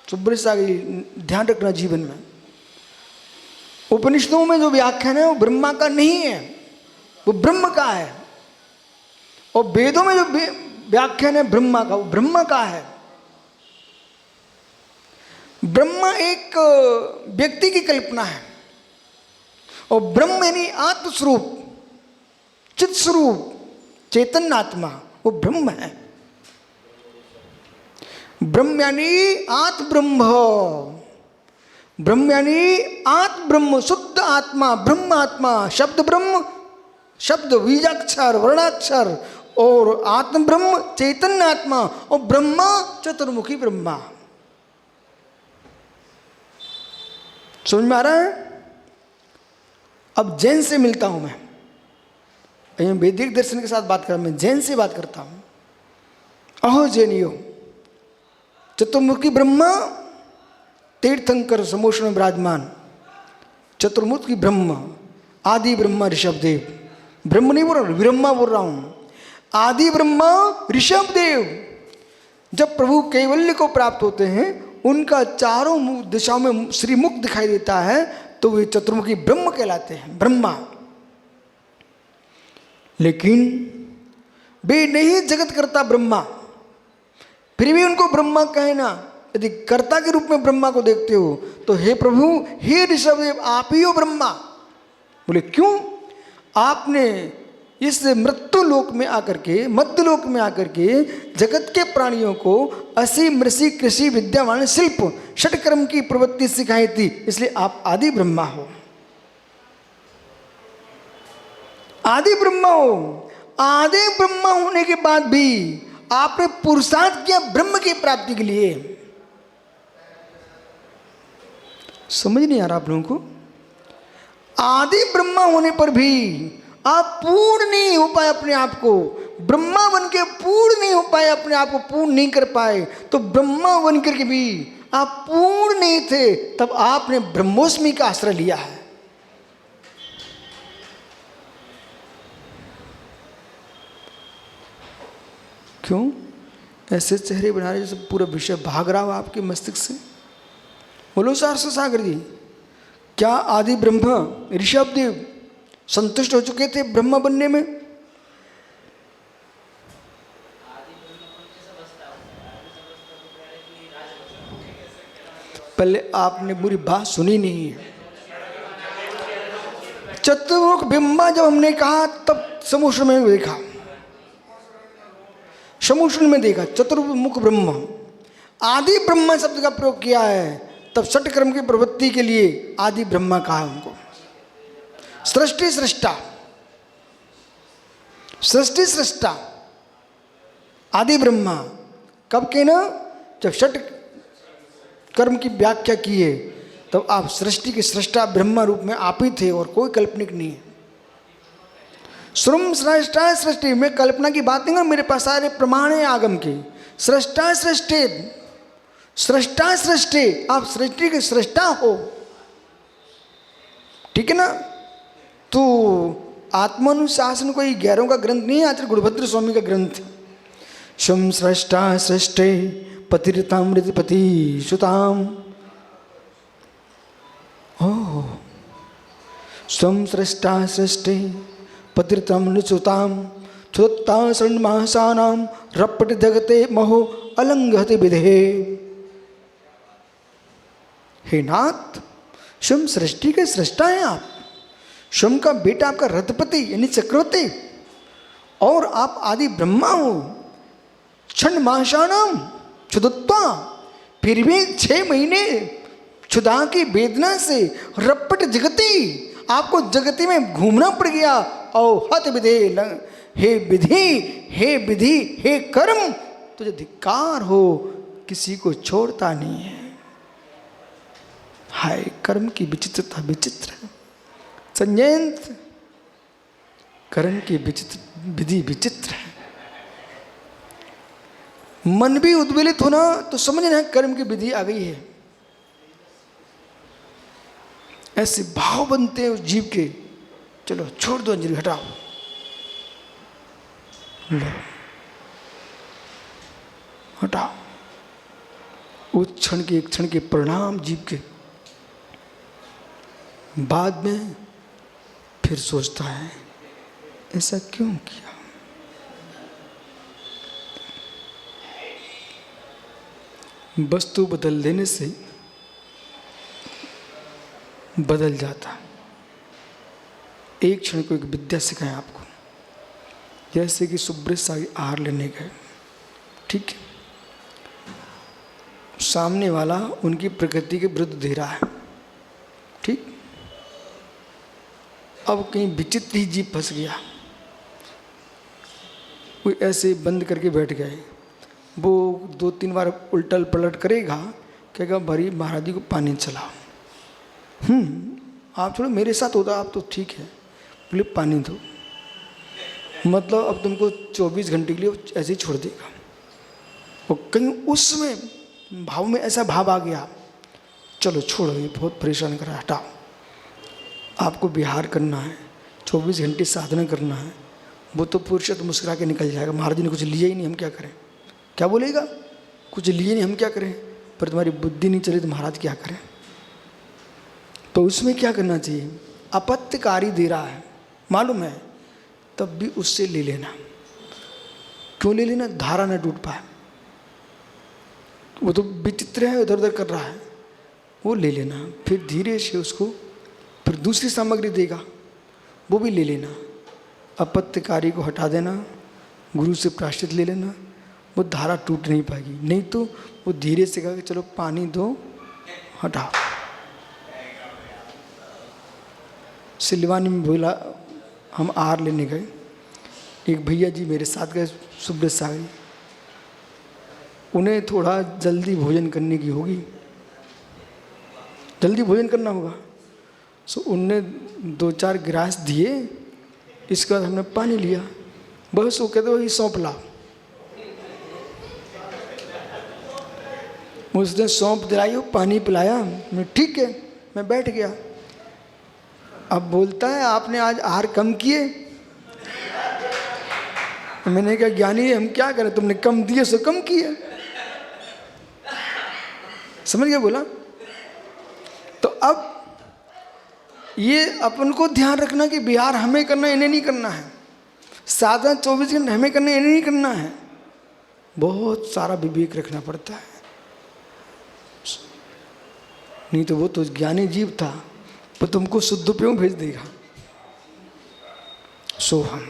सुब्रत सागी ध्यान रखना जीवन में। उपनिषदों में जो व्याख्यान है वो ब्रह्मा का नहीं है, वो ब्रह्म का है। और वेदों में जो व्याख्यान है ब्रह्मा का, वो ब्रह्म का है। ब्रह्मा एक व्यक्ति की कल्पना है और ब्रह्म यानी आत्मस्वरूप, चित स्वरूप, चैतन्य आत्मा, वो ब्रह्म है। ब्रह्म यानी आत्म ब्रह्म, ब्रह्म यानी आत्म ब्रह्म, शुद्ध आत्मा, ब्रह्म आत्मा, शब्द ब्रह्म, शब्द बीजाक्षर वर्णाक्षर, और आत्म ब्रह्म चैतन्य आत्मा, और ब्रह्मा चतुर्मुखी ब्रह्मा। समझ में आ रहा है? अब जैन से मिलता हूं मैं, वैदिक दर्शन के साथ बात कर, मैं जैन से बात करता हूं। अहो जैनियो, चतुर्मुखी ब्रह्मा तीर्थंकर समोषण में विराजमान, चतुर्मुखी ब्रह्म, आदि ब्रह्मा ऋषभदेव, ब्रह्म नहीं बोल रहा, ब्रह्मा बोल रहा हूं। आदि ब्रह्मा ऋषभदेव जब प्रभु कैवल्य को प्राप्त होते हैं, उनका चारों दिशाओं में श्रीमुख दिखाई देता है, तो वे चतुर्मुखी ब्रह्म कहलाते हैं, ब्रह्मा। लेकिन वे नहीं जगत करता ब्रह्मा, फिर भी उनको ब्रह्मा कहना। यदि कर्ता के रूप में ब्रह्मा को देखते हो तो हे प्रभु, हे ऋषभदेव, आप ही हो ब्रह्मा। बोले क्यों? आपने इस मृत्यु लोक में आकर के, मध्य लोक में आकर के जगत के प्राणियों को असीम ऋषि कृषि विद्यावान शिल्प षटकर्म की प्रवृत्ति सिखाई थी, इसलिए आप आदि ब्रह्मा हो, आदि ब्रह्मा हो। आदि ब्रह्मा होने के बाद भी आपने पुरुषार्थ किया ब्रह्म की प्राप्ति के लिए। समझ नहीं आ रहा आप लोगों को? आदि ब्रह्मा होने पर भी आप पूर्ण नहीं हो पाए अपने आप को, ब्रह्मा बन के पूर्ण नहीं हो पाए, अपने आप को पूर्ण नहीं कर पाए, तो ब्रह्मा बन करके भी आप पूर्ण नहीं थे, तब आपने ब्रह्मोस्मि का आश्रय लिया है। क्यों ऐसे चेहरे बना रहे जैसे पूरा विषय भाग रहा हो आपके मस्तिष्क से? बोलो सारस्वत सागर जी, क्या आदि ब्रह्मा ऋषभदेव संतुष्ट हो चुके थे ब्रह्मा बनने में? पहले आपने बुरी बात सुनी नहीं है। चतुर्मुख ब्रह्मा जब हमने कहा तब समूह में देखा, समूषण में देखा चतुर्मुख ब्रह्म, आदि ब्रह्मा शब्द का प्रयोग किया है, तब षटकर्म की प्रवृत्ति के लिए आदि ब्रह्मा कहा उनको। सृष्टि सृष्टा, सृष्टि सृष्टा आदि ब्रह्मा कब के ना? जब षट कर्म की व्याख्या की है, तब आप सृष्टि के सृष्टा ब्रह्मा रूप में आप ही थे और कोई काल्पनिक नहीं है। श्रुम सृष्टा सृष्टि में कल्पना की बात नहीं है, मेरे पास सारे प्रमाण है आगम के। सृष्टा सृष्टि, सृष्टा सृष्टि, आप सृष्टि के सृष्टा हो, ठीक है ना? तो आत्मानुशासन कोई गैरों का ग्रंथ नहीं है, आचार्य गुरुभद्र स्वामी का ग्रंथ। शुम सृष्टा सृष्टि पतिरतामृतपति सुताम, ओ स्वम सृष्टा सृष्टि पतिरतामृतसुताम क्षुत्ता शरणमासानाम रपट जगते महो अलंघते विधे। हे नाथ, शुम सृष्टि के सृष्टा हैं आप। शुम का बेटा आपका रथपति यानी चक्रवर्ती, और आप आदि ब्रह्मा हो। क्षण माशानाम क्षुदत्वा, फिर भी 6 महीने क्षुधा की वेदना से रपट जगती, आपको जगती में घूमना पड़ गया। और हत विधे, हे विधि, हे विधि, हे कर्म, तुझे धिक्कार हो, किसी को छोड़ता नहीं है। हाय कर्म की विचित्रता, विचित्र संजयंत, कर्म की विचित्र विधि विचित्र है। मन भी उद्वेलित होना तो समझना है कर्म की विधि आ गई है। ऐसे भाव बनते हैं उस जीव के, चलो छोड़ दो अंजलि, हटाओ, लो हटाओ। उस क्षण के, एक क्षण के परिणाम जीव के बाद में फिर सोचता है ऐसा क्यों किया। वस्तु बदल देने से बदल जाता। एक क्षण को एक विद्या सिखाएं आपको, जैसे कि सुब्रत सागी आहार लेने गए, ठीक है, सामने वाला उनकी प्रकृति के विरुद्ध दे रहा है, ठीक। अब कहीं विचित्र ही जीव फंस गया, कोई ऐसे बंद करके बैठ गए। वो 2-3 बार उल्टल पलट करेगा, कहेगा भरी महाराज जी को पानी चलाओ। आप छोड़ो, मेरे साथ होता आप तो ठीक है, बोले पानी दो। मतलब अब तुमको 24 घंटे के लिए ऐसे ही छोड़ देगा। और कहीं उसमें भाव में ऐसा भाव आ गया, चलो छोड़ो ये बहुत परेशान कर रहा है, हटाओ। आपको विहार करना है, 24 घंटे साधना करना है। वो तो पुरुष तो मुस्कुरा के निकल जाएगा, महाराज जी ने कुछ लिया ही नहीं, हम क्या करें। क्या बोलेगा, कुछ लिए नहीं, हम क्या करें। पर तुम्हारी बुद्धि नहीं चली तो महाराज क्या करें। तो उसमें क्या करना चाहिए, आपत्तिकारी दे रहा है मालूम है, तब भी उससे ले लेना। क्यों ले लेना, धारा न टूट पाए। वो तो विचित्र है, इधर उधर कर रहा है, वो ले लेना। फिर धीरे से उसको फिर दूसरी सामग्री देगा, वो भी ले लेना। आपत्तिकारी को हटा देना, गुरु से प्रायश्चित ले लेना, वो धारा टूट नहीं पाएगी। नहीं तो वो धीरे से कहा कि चलो पानी दो, हटाओ। सिलवानी में बोला, हम आहार लेने गए, एक भैया जी मेरे साथ गए, सुब्रत सागर। उन्हें थोड़ा जल्दी भोजन करने की होगी, जल्दी भोजन करना होगा। सो उनने 2-4 गिलास दिए, इसके बाद हमने पानी लिया। बस वो कहते वही सौंप ला। उसने सौंप दिलाई, वो पानी पिलाया, मैं ठीक है, मैं बैठ गया। अब बोलता है आपने आज आहार कम किए। मैंने कहा ज्ञानी हम क्या करें, तुमने कम दिए सो कम किए। समझ गया बोला। तो अब ये अपन को ध्यान रखना कि विहार हमें करना, इन्हें नहीं करना है। साधना 24 घंटे हमें करना, इन्हें नहीं करना है। बहुत सारा विवेक रखना पड़ता है, नहीं तो वो तो ज्ञानी जीव था, वो तुमको शुद्ध प्यों भेज देगा। सोहम,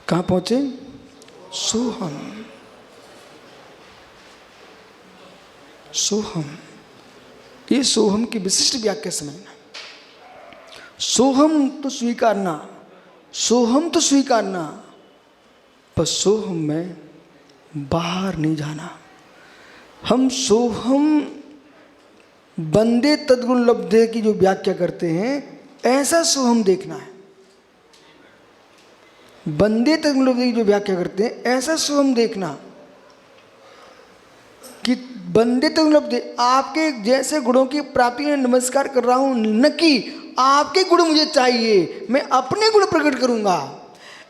कहाँ पहुंचे, सोहम। सोहम, ये सोहम की विशिष्ट व्याख्या समझना। सोहम तो स्वीकारना, सोहम तो स्वीकारना, पर सोहम में बाहर नहीं जाना। हम सोहम बंदे तद्गुण लब्धे की जो व्याख्या करते हैं, ऐसा सोहम देखना है। बंदे तद्गुण लब्धे की जो व्याख्या करते हैं, ऐसा सोहम देखना कि बंदे तद्गुण लब्धे, आपके जैसे गुणों की प्राप्ति में नमस्कार कर रहा हूं, न कि आपके गुण मुझे चाहिए, मैं अपने गुण प्रकट करूंगा।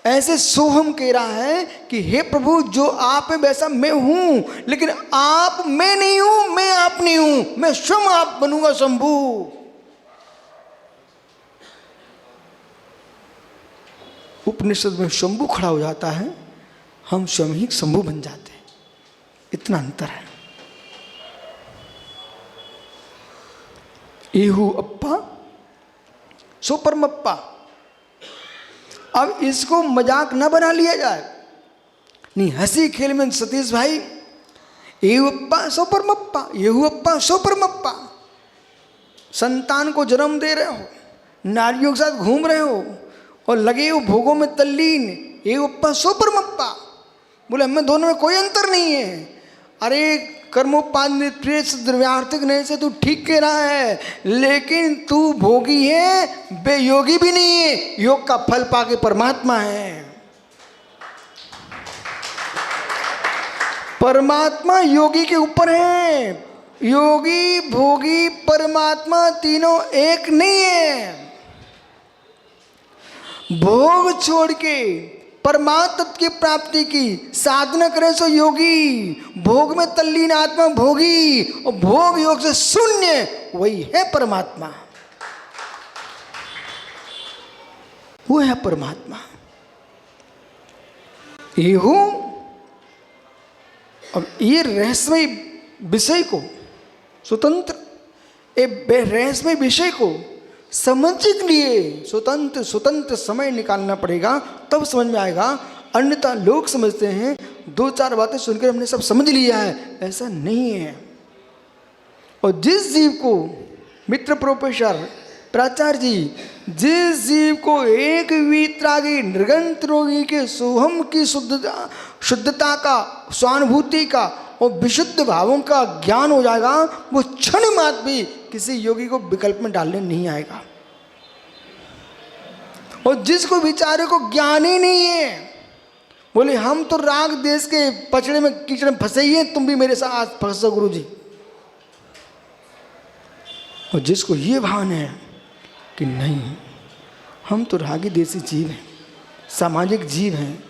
ऐसे सोहम कह रहा है कि हे प्रभु, जो आप में वैसा मैं हूं, लेकिन आप मैं नहीं हूं, मैं आप नहीं हूं, मैं स्वयं आप बनूंगा शंभु। उपनिषद में शंभु खड़ा हो जाता है, हम स्वयं ही शंभु बन जाते हैं। इतना अंतर है। एहू अप्पा सो परमप्पा। अब इसको मजाक न बना लिया जाए, नहीं हंसी खेल में सतीश भाई, एहू अप्पा सो परमप्पा, एहू अप्पा सो परमप्पा। संतान को जन्म दे रहे हो, नारियों के साथ घूम रहे हो और लगे हो भोगों में तल्लीन, एहू अप्पा सो परमप्पा। बोले हमें दोनों में कोई अंतर नहीं है। अरे कर्मोपादित द्रव्यार्थिक नहीं से तू ठीक कह रहा है, लेकिन तू भोगी है, बेयोगी भी नहीं है, योग का फल पाके परमात्मा है। परमात्मा योगी के ऊपर है। योगी भोगी परमात्मा तीनों एक नहीं है। भोग छोड़ के परमात्म तत्व की प्राप्ति की साधना करे सो योगी, भोग में तल्लीन आत्मा भोगी, और भोग योग से शून्य वही है परमात्मा। वो है परमात्मा। ये हूं। अब ये रहस्यमय विषय को स्वतंत्र, रहस्यमय विषय को समझने के लिए स्वतंत्र समय निकालना पड़ेगा, तब समझ में आएगा। अन्यथा लोग समझते हैं 2-4 बातें सुनकर हमने सब समझ लिया है, ऐसा नहीं है। और जिस जीव को मित्र प्रोफेसर प्राचार्य जी, जिस जीव को एक वीतरागी निर्गंत रोगी के सोहम की शुद्धता का, स्वानुभूति का और विशुद्ध भावों का ज्ञान हो जाएगा, वो क्षण मात्र भी किसी योगी को विकल्प में डालने नहीं आएगा। और जिसको बेचारे को ज्ञान ही नहीं है, बोले हम तो राग देश के पचड़े में कीचड़ में फंसे ही हैं, तुम भी मेरे साथ फंसो गुरु जी। और जिसको ये भान है कि नहीं, हम तो रागी देसी जीव हैं, सामाजिक जीव हैं,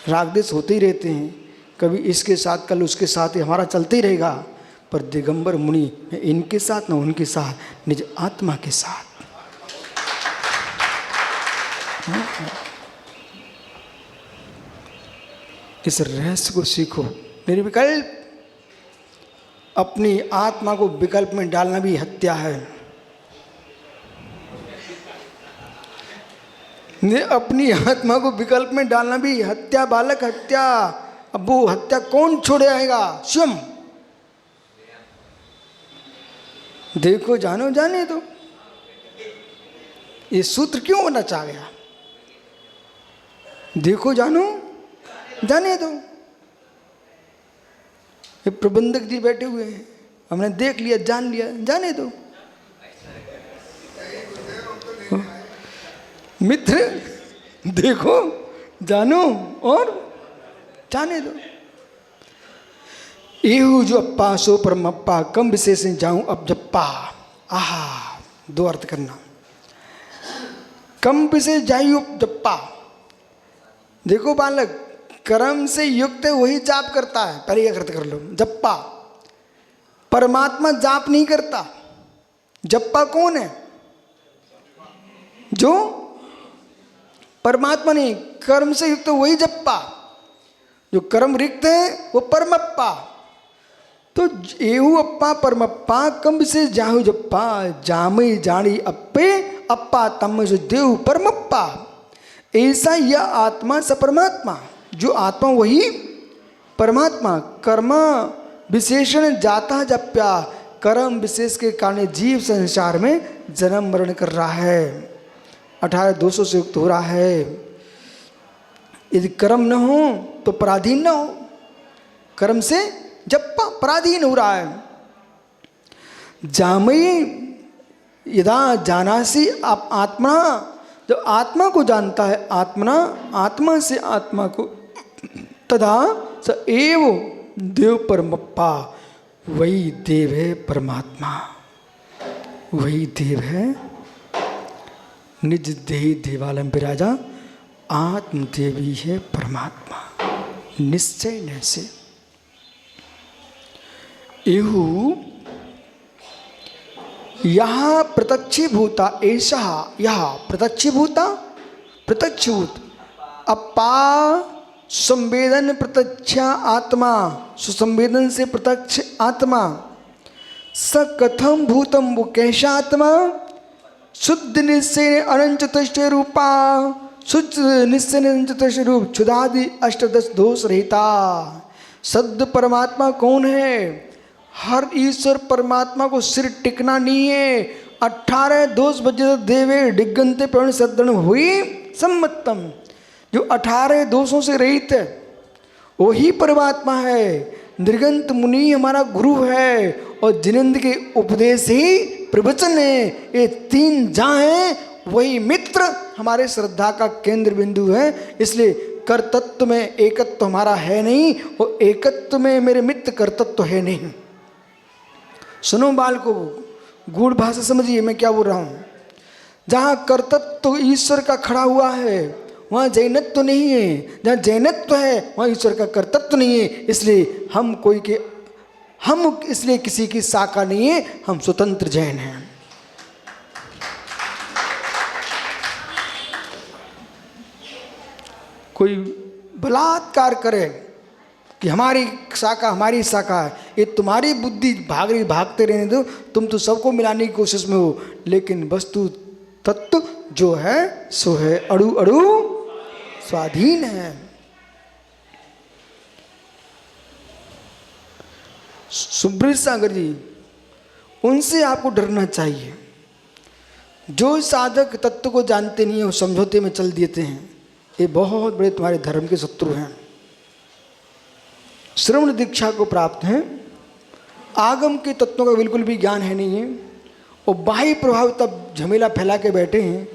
राग देश होते ही रहते हैं, कभी इसके साथ कल उसके साथ ही हमारा चलते ही रहेगा, पर दिगंबर मुनि न इनके साथ न उनके साथ, निज आत्मा के साथ। इस रहस्य को सीखो। निर्विकल्प अपनी आत्मा को विकल्प में डालना भी हत्या है। अपनी आत्मा को विकल्प में डालना भी हत्या, बालक हत्या। अब वो हत्या कौन छोड़े आएगा? स्वयं। देखो जानो जाने दो। ये सूत्र क्यों होना चाह गया? देखो जानो जाने दो। ये प्रबंधक जी बैठे हुए हैं, हमने देख लिया, जान लिया, जाने दो। मित्र देखो जानो और जाने दो। एहू जो अप्पा सो परम अप्पा, कम विशेष जाऊं अब जप्पा। आहा, दो अर्थ करना। कम विशेष जायु जप्पा। देखो बालक, कर्म से युक्त वही जाप करता है। पहले यह अर्थ कर लो, जप्पा। परमात्मा जाप नहीं करता। जप्पा कौन है? जो परमात्मा नहीं, कर्म से युक्त वही जप्पा। जो कर्म रिक्त है वो परमप्पा। तो एहू अप्पा परमप्पा, कम से जाहु जप्पा। जामई जानी अप्पे, अप्पा तम से देव परमप्पा। ऐसा यह आत्मा स परमात्मा। जो आत्मा वही परमात्मा। कर्म विशेषण जाता जप्या। कर्म विशेष के कारण जीव संसार में जन्म मरण कर रहा है, 18 दोषों से युक्त हो रहा है। यदि कर्म न हो तो पराधीन न हो। कर्म से जब पराधीन हो रहा है। जामई यदा जानासी आप आत्मा, जब आत्मा को जानता है, आत्मना आत्मा से आत्मा को, तदा स एव देव परमप्पा। वही देव है परमात्मा, वही देव है। निज देही देवालय विराजा, आत्मदेवी है परमात्मा। निश्चय न से एहू यहाँ प्रत्यक्षीभूता ऐसा, यह प्रत्यक्षीभूता प्रत्यक्षभूत अप्पा संवेदन प्रत्यक्ष आत्मा, सुसंवेदन से प्रत्यक्ष आत्मा। स कथम भूतम, वो कैसा आत्मा? शुद्ध निश्चय अनंत चतुष्ट रूपा, शुद्ध निश्चय अनंत चतुष्ट रूप, क्षुधादि अष्टदश दोष रहता। सद्य परमात्मा कौन है? हर ईश्वर परमात्मा को सिर टिकना नहीं है। 18 दोष बजे देवे डिगंते प्रवण सद्गुण हुई सम्मतम। जो 18 दोषों से रहित है वही परमात्मा है। निर्गंत मुनि हमारा गुरु है और जिनेंद्र के उपदेश ही प्रवचन है। ये 3 जहाँ हैं वही मित्र हमारे श्रद्धा का केंद्र बिंदु है। इसलिए कर्तत्व में एकत्व हमारा है नहीं और एकत्व में मेरे मित्र कर्तत्व है नहीं। सुनो बाल को, गूढ़ भाषा समझिए मैं क्या बोल रहा हूँ। जहाँ कर्तत्व ईश्वर का खड़ा हुआ है वहाँ जैनत्व तो नहीं है। जहाँ जैनत्व तो है वहाँ ईश्वर का कर्तत्व तो नहीं है। इसलिए हम इसलिए किसी की शाखा नहीं है, हम स्वतंत्र जैन हैं। कोई बलात्कार करे कि हमारी शाखा है, ये तुम्हारी बुद्धि भागते रहने दो। तुम तो सबको मिलाने की कोशिश में हो, लेकिन वस्तु तत्व जो है सो है, अड़ु अड़ु स्वाधीन है। सुब्रत सागर जी उनसे आपको डरना चाहिए। जो साधक तत्व को जानते नहीं है वो समझौते में चल देते हैं, ये बहुत बड़े तुम्हारे धर्म के शत्रु हैं। श्रवण दीक्षा को प्राप्त हैं, आगम के तत्वों का बिल्कुल भी ज्ञान है नहीं है, और बाह्य प्रभाव तब झमेला फैला के बैठे हैं,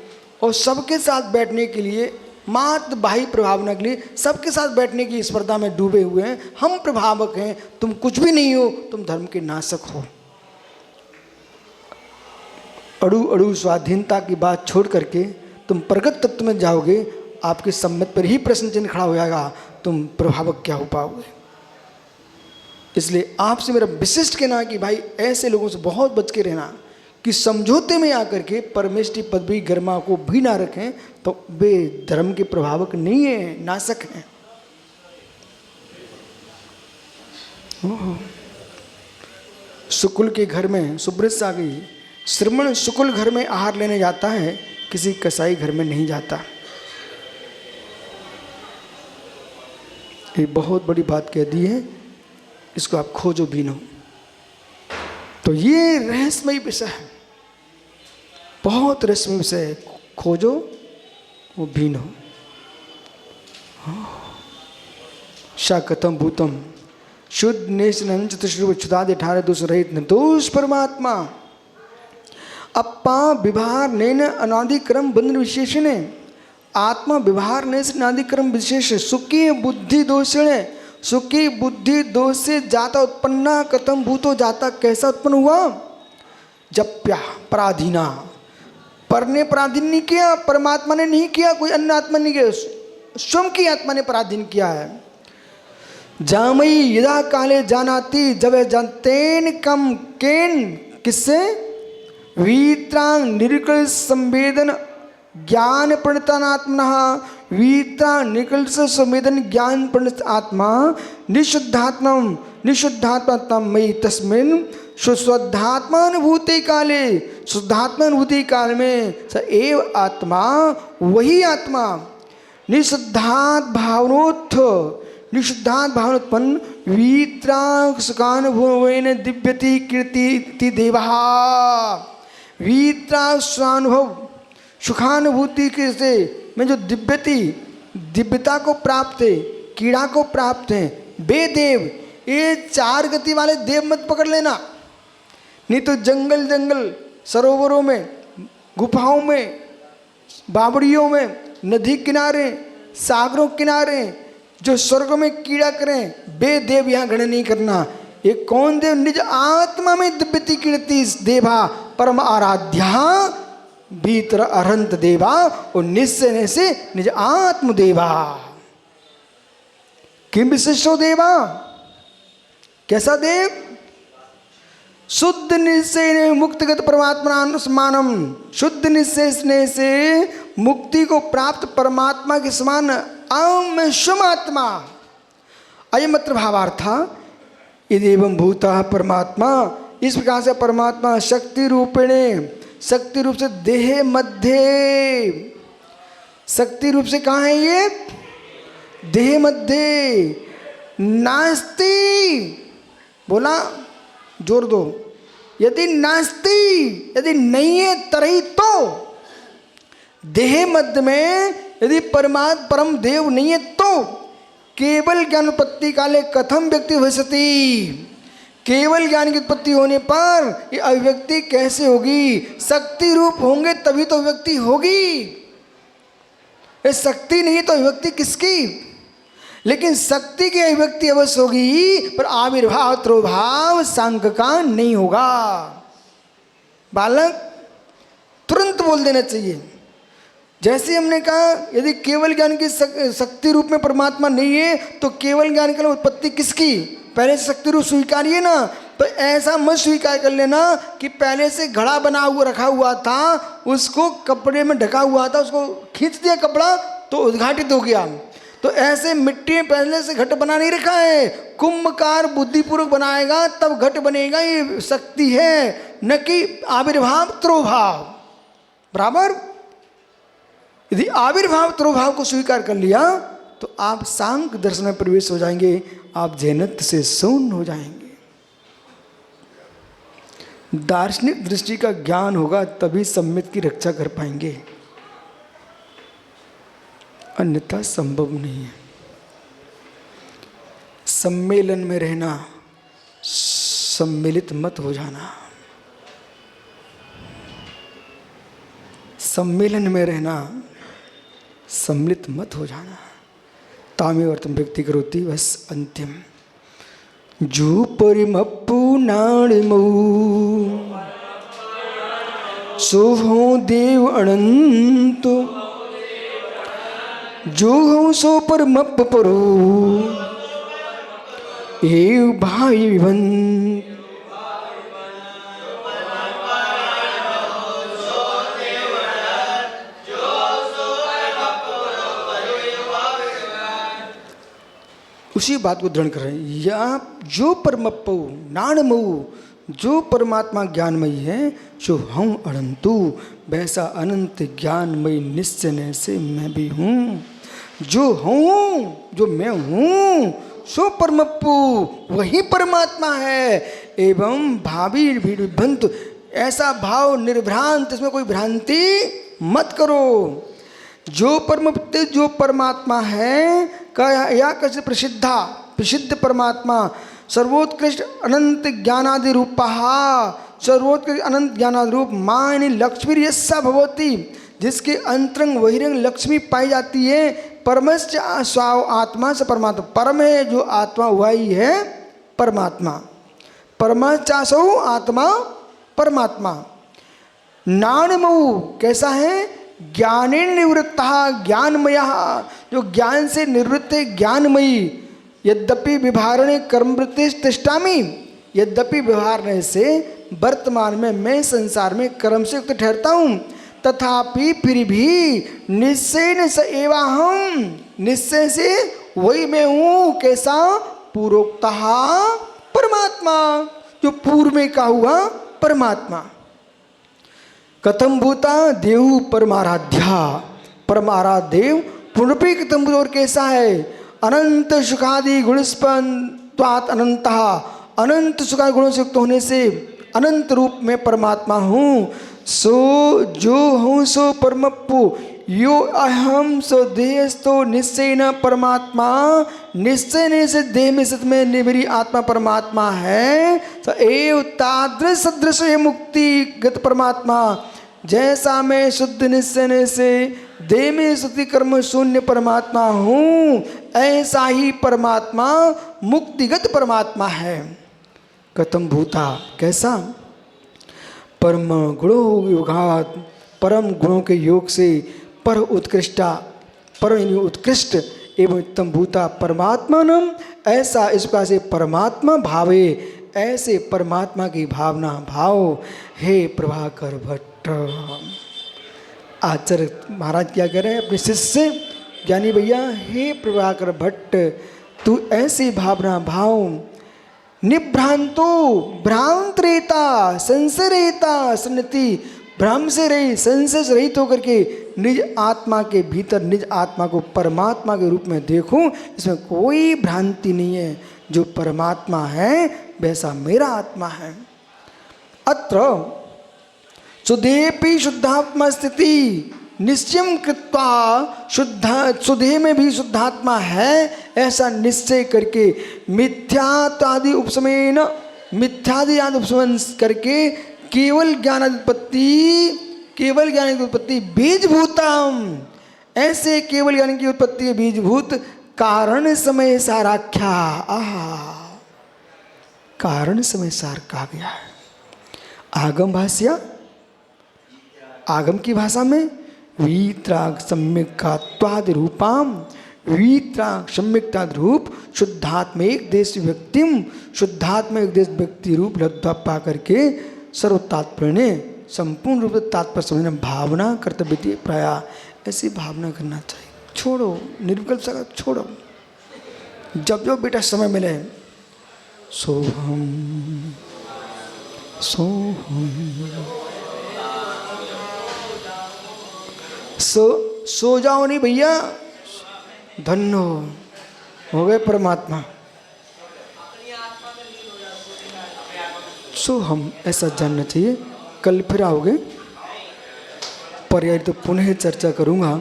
और सबके साथ बैठने के लिए, मात्र बाह्य प्रभावना के लिए सबके साथ बैठने की स्पर्धा में डूबे हुए हैं। हम प्रभावक हैं, तुम कुछ भी नहीं हो, तुम धर्म के नाशक हो। अड़ू अड़ू स्वाधीनता की बात छोड़ करके तुम प्रगत तत्व में जाओगे, आपके सम्मत पर ही प्रश्न चिन्ह खड़ा हो जाएगा, तुम प्रभावक क्या हो पाओगे। इसलिए आपसे मेरा विशिष्ट कहना है कि भाई ऐसे लोगों से बहुत बच के रहना कि समझौते में आकर के परमेष्टि पदवी गरिमा को भी ना रखें, तो वे धर्म के प्रभावक नहीं है, नाशक हैं। शुक्ल के घर में सुब्रत आ गई, श्रमण शुक्ल घर में आहार लेने जाता है, किसी कसाई घर में नहीं जाता। ये बहुत बड़ी बात कह दी है, इसको आप खोजो बीनो। तो ये रहस्यमय विषय है, बहुत रहस्यमय विषय है, खोजो वो बीनो। शाकतम भूतम शुद्ध नेशन चतुश्रुव क्षुदादि 18 दोष रहित निर्दोष परमात्मा अप्पा विभार नैन अनादिक्रम बंधन विशेषण आत्मा विभार ने अनादिक्रम विशेष सुखी बुद्धि दोषण, सुखी बुद्धि दोष से जाता उत्पन्ना कथम भूतो जाता, कैसा उत्पन्न हुआ? जप्या पराधीना, पर ने पराधीन नहीं किया, परमात्मा ने नहीं किया, कोई अन्य आत्मा नहीं किया, स्वयं की आत्मा ने पराधीन किया है। जामई यदा काले जानाती, जब जानतेन कम केन, किससे? वीत्रांग निरकल संवेदन ज्ञान प्रणतात्मना, वीत्रांग निरकल संवेदन ज्ञान प्रणत आत्मा निशुद्धात्मा निशुद्धात्मा मई तस्मिन् शुद्धात्मानुभूति काले, शुद्धात्मानुभूति काल में स एव आत्मा, वही आत्मा निशुद्धात् भावनोत्थ, निशुद्धात् भावनोत्पन्न वीत्रांग सुखानुभवेन दिव्यति कीर्ति देवा, वीत्रांग स्वानुभव सुखानुभूति के से में जो दिव्यति दिव्यता को प्राप्त है, कीड़ा को प्राप्त है, वे देव, ये 4 गति वाले देव मत पकड़ लेना, नहीं तो जंगल जंगल सरोवरों में, गुफाओं में, बावड़ियों में, नदी किनारे, सागरों किनारे जो स्वर्ग में कीड़ा करें, वे देव यहाँ गणना नहीं करना। ये कौन देव? निज आत्मा में दिव्यति कीर्ति देवा परम आराध्या भीतर अरंत देवा, और निश्चय से निज आत्म देवा। किम विशिष्टो देवा, कैसा देव? शुद्ध निश्चय ने मुक्तिगत परमात्मा अनुस्मानम, शुद्ध निश्चय से मुक्ति को प्राप्त परमात्मा के समान अहम शुमात्मा, अयमत्र भावार्था। यदेवं भूता परमात्मा, इस प्रकार से परमात्मा शक्ति रूपेणे, शक्ति रूप से देह मध्य, शक्ति रूप से कहाँ है ये? देह मध्य नास्ति, बोला जोर दो, यदि नास्ति, यदि नहीं है तरही, तो देह मध्य में यदि परम देव नहीं है, तो केवल ज्ञान उत्पत्ति काले कथम व्यक्ति भविष्यति, केवल ज्ञान की उत्पत्ति होने पर ये अभिव्यक्ति कैसे होगी? शक्ति रूप होंगे तभी तो अभिव्यक्ति होगी, ये शक्ति नहीं तो अभिव्यक्ति किसकी? लेकिन शक्ति की अभिव्यक्ति अवश्य होगी, पर आविर्भाव त्रोभाव सांग का नहीं होगा। बालक तुरंत बोल देना चाहिए। जैसे हमने कहा यदि केवल ज्ञान की शक्ति रूप में परमात्मा नहीं है, तो केवल ज्ञान की उत्पत्ति किसकी? पहले से शक्ति रूप स्वीकारिए ना। तो ऐसा मत स्वीकार कर लेना कि पहले से घड़ा बना हुआ रखा हुआ था, उसको कपड़े में ढका हुआ था, उसको खींच दिया कपड़ा तो उद्घाटित हो गया। तो ऐसे मिट्टी में पहले से घट बना नहीं रखा है, कुंभकार बुद्धिपूर्वक बनाएगा तब घट बनेगा, ये शक्ति है, न कि आविर्भाव त्रोभाव। बराबर? यदि आविर्भाव त्रोभाव को स्वीकार कर लिया तो आप सांख्य दर्शन में प्रवेश हो जाएंगे, आप जैनत्व से शून्य हो जाएंगे। दार्शनिक दृष्टि का ज्ञान होगा तभी सम्मित की रक्षा कर पाएंगे, अन्यथा संभव नहीं है। सम्मेलन में रहना, सम्मिलित मत हो जाना। सम्मेलन में रहना, सम्मिलित मत हो जाना। तामेव अर्थम व्यक्ति करोति, बस अंतिम। जो परिमप्पु नाणिमऊ सो हो देव अनंत, जो हो सो परमप्प परो एव भाई विभन। उसी बात को दृढ़ कर रहे हैं। या जो परमप्पु नाणमऊ, जो परमात्मा ज्ञानमयी है, जो हम अनंतु, वैसा अनंत ज्ञानमयी निश्चय से मैं भी हूँ। जो हूँ, जो मैं हूँ, सो परमप्पु, वही परमात्मा है। एवं भावी विभ्रंत, ऐसा भाव निर्भ्रांत, इसमें कोई भ्रांति मत करो। जो परमप्पु, जो परमात्मा है का या कैसे प्रसिद्धा, प्रसिद्ध परमात्मा, सर्वोत्कृष्ट अनंत ज्ञानादि रूपः, सर्वोत्कृष्ट अनंत ज्ञानादि रूप मानि लक्ष्मी यस्सा भवति, जिसके अंतरंग बहिरंग लक्ष्मी पाई जाती है। परमश्च स्वाव आत्मा से परमात्मा, परम है जो आत्मा वही है परमात्मा। परमश्चासौ आत्मा परमात्मा। नाणमऊ कैसा है? ज्ञाने निवृत्ता, ज्ञानमया, जो ज्ञान से निवृत्त है, ज्ञानमयी। यद्यपि विभारणे कर्मवृत्ति तिष्ठामि, यद्यपि व्यवहारने से वर्तमान में मैं संसार में कर्म से युक्त ठहरता हूँ, तथापि फिर भी निश्चय स एवाहम, निश्चय से वही मैं हूँ। कैसा? पूर्वोक्तः परमात्मा, जो पूर्व में कहा हुआ परमात्मा। कथम भूता देव परमाराध्या, परमाराध्य देव पुनरपि कथम भूत, और कैसा है? अनंत सुखादि गुणस्पन्त्वात् अनंतः, अनंत सुखादि गुणों से युक्त होने से अनंत रूप में परमात्मा हूँ। सो जो हूँ सो परमप्पु, यो अहम सो देहस्थो निश्चय न परमात्मा, निश्चय ने से देह में सत में मेरी आत्मा परमात्मा है। तो एव तादृश सदृश है मुक्तिगत परमात्मा, जैसा मैं शुद्ध निश्चय से देह में शुद्धि कर्म शून्य परमात्मा हूँ, ऐसा ही परमात्मा मुक्तिगत परमात्मा है। कथम भूता, कैसा? परम गुणों योगात, परम गुणों के योग से पर उत्कृष्टा, परम उत्कृष्ट एवं उत्तम भूता परमात्मानम, ऐसा इस प्रकार से परमात्मा भावे, ऐसे परमात्मा की भावना भाव। हे प्रभाकर भट्ट, आचार्य महाराज क्या कह रहे हैं अपने शिष्य से? ज्ञानी भैया, हे प्रभाकर भट्ट, तू ऐसी भावना भाव, निभ्रांतो भ्रांत रहता, संशय रहता, सन्नति, भ्रम से रही, संशय से रहित होकर के निज आत्मा के भीतर निज आत्मा को परमात्मा के रूप में देखूं, इसमें कोई भ्रांति नहीं है। जो परमात्मा है वैसा मेरा आत्मा है। अत्र सुदेपि शुद्धात्मा स्थिति निश्चय कृत्वा, सुदेह में भी शुद्धात्मा है ऐसा निश्चय करके, मिथ्यात्वादि उपशमेन, मिथ्यादि आदि उपशमन करके केवल ज्ञानाधिपत्ति, केवल ज्ञान की उत्पत्ति बीजभूतम, ऐसे केवल ज्ञान की उत्पत्ति बीजभूत कारण समय साराख्या। कारण समय सार कहा गया है। आगम भाष्य, आगम की भाषा में वीत्राग सम्यक्त्वादि रूपाम, वीत्राग सम्यक्तादि रूप शुद्धात्म एक देश व्यक्तिम, शुद्धात्म एक देश व्यक्ति रूप लब्धा पा करके सर्व तात्पर्य संपूर्ण रूप से तात्पर्य समझना, भावना कर्तव्य थी प्राय, ऐसी भावना करना चाहिए। छोड़ो निर्विकल्प से, छोड़ो। जब जो बेटा समय मिले, सोहम सोहम, सो जाओ नहीं भैया, धन्य हो गए परमात्मा। सो हम ऐसा जानना चाहिए। कल फिर आओगे, पर्याय तो पुनः चर्चा करूँगा।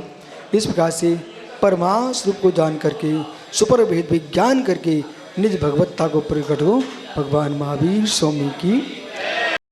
इस प्रकार से परमार्थ रूप को जान करके, सुपर भेद विज्ञान करके निज भगवत्ता को प्रकट हो। भगवान महावीर स्वामी की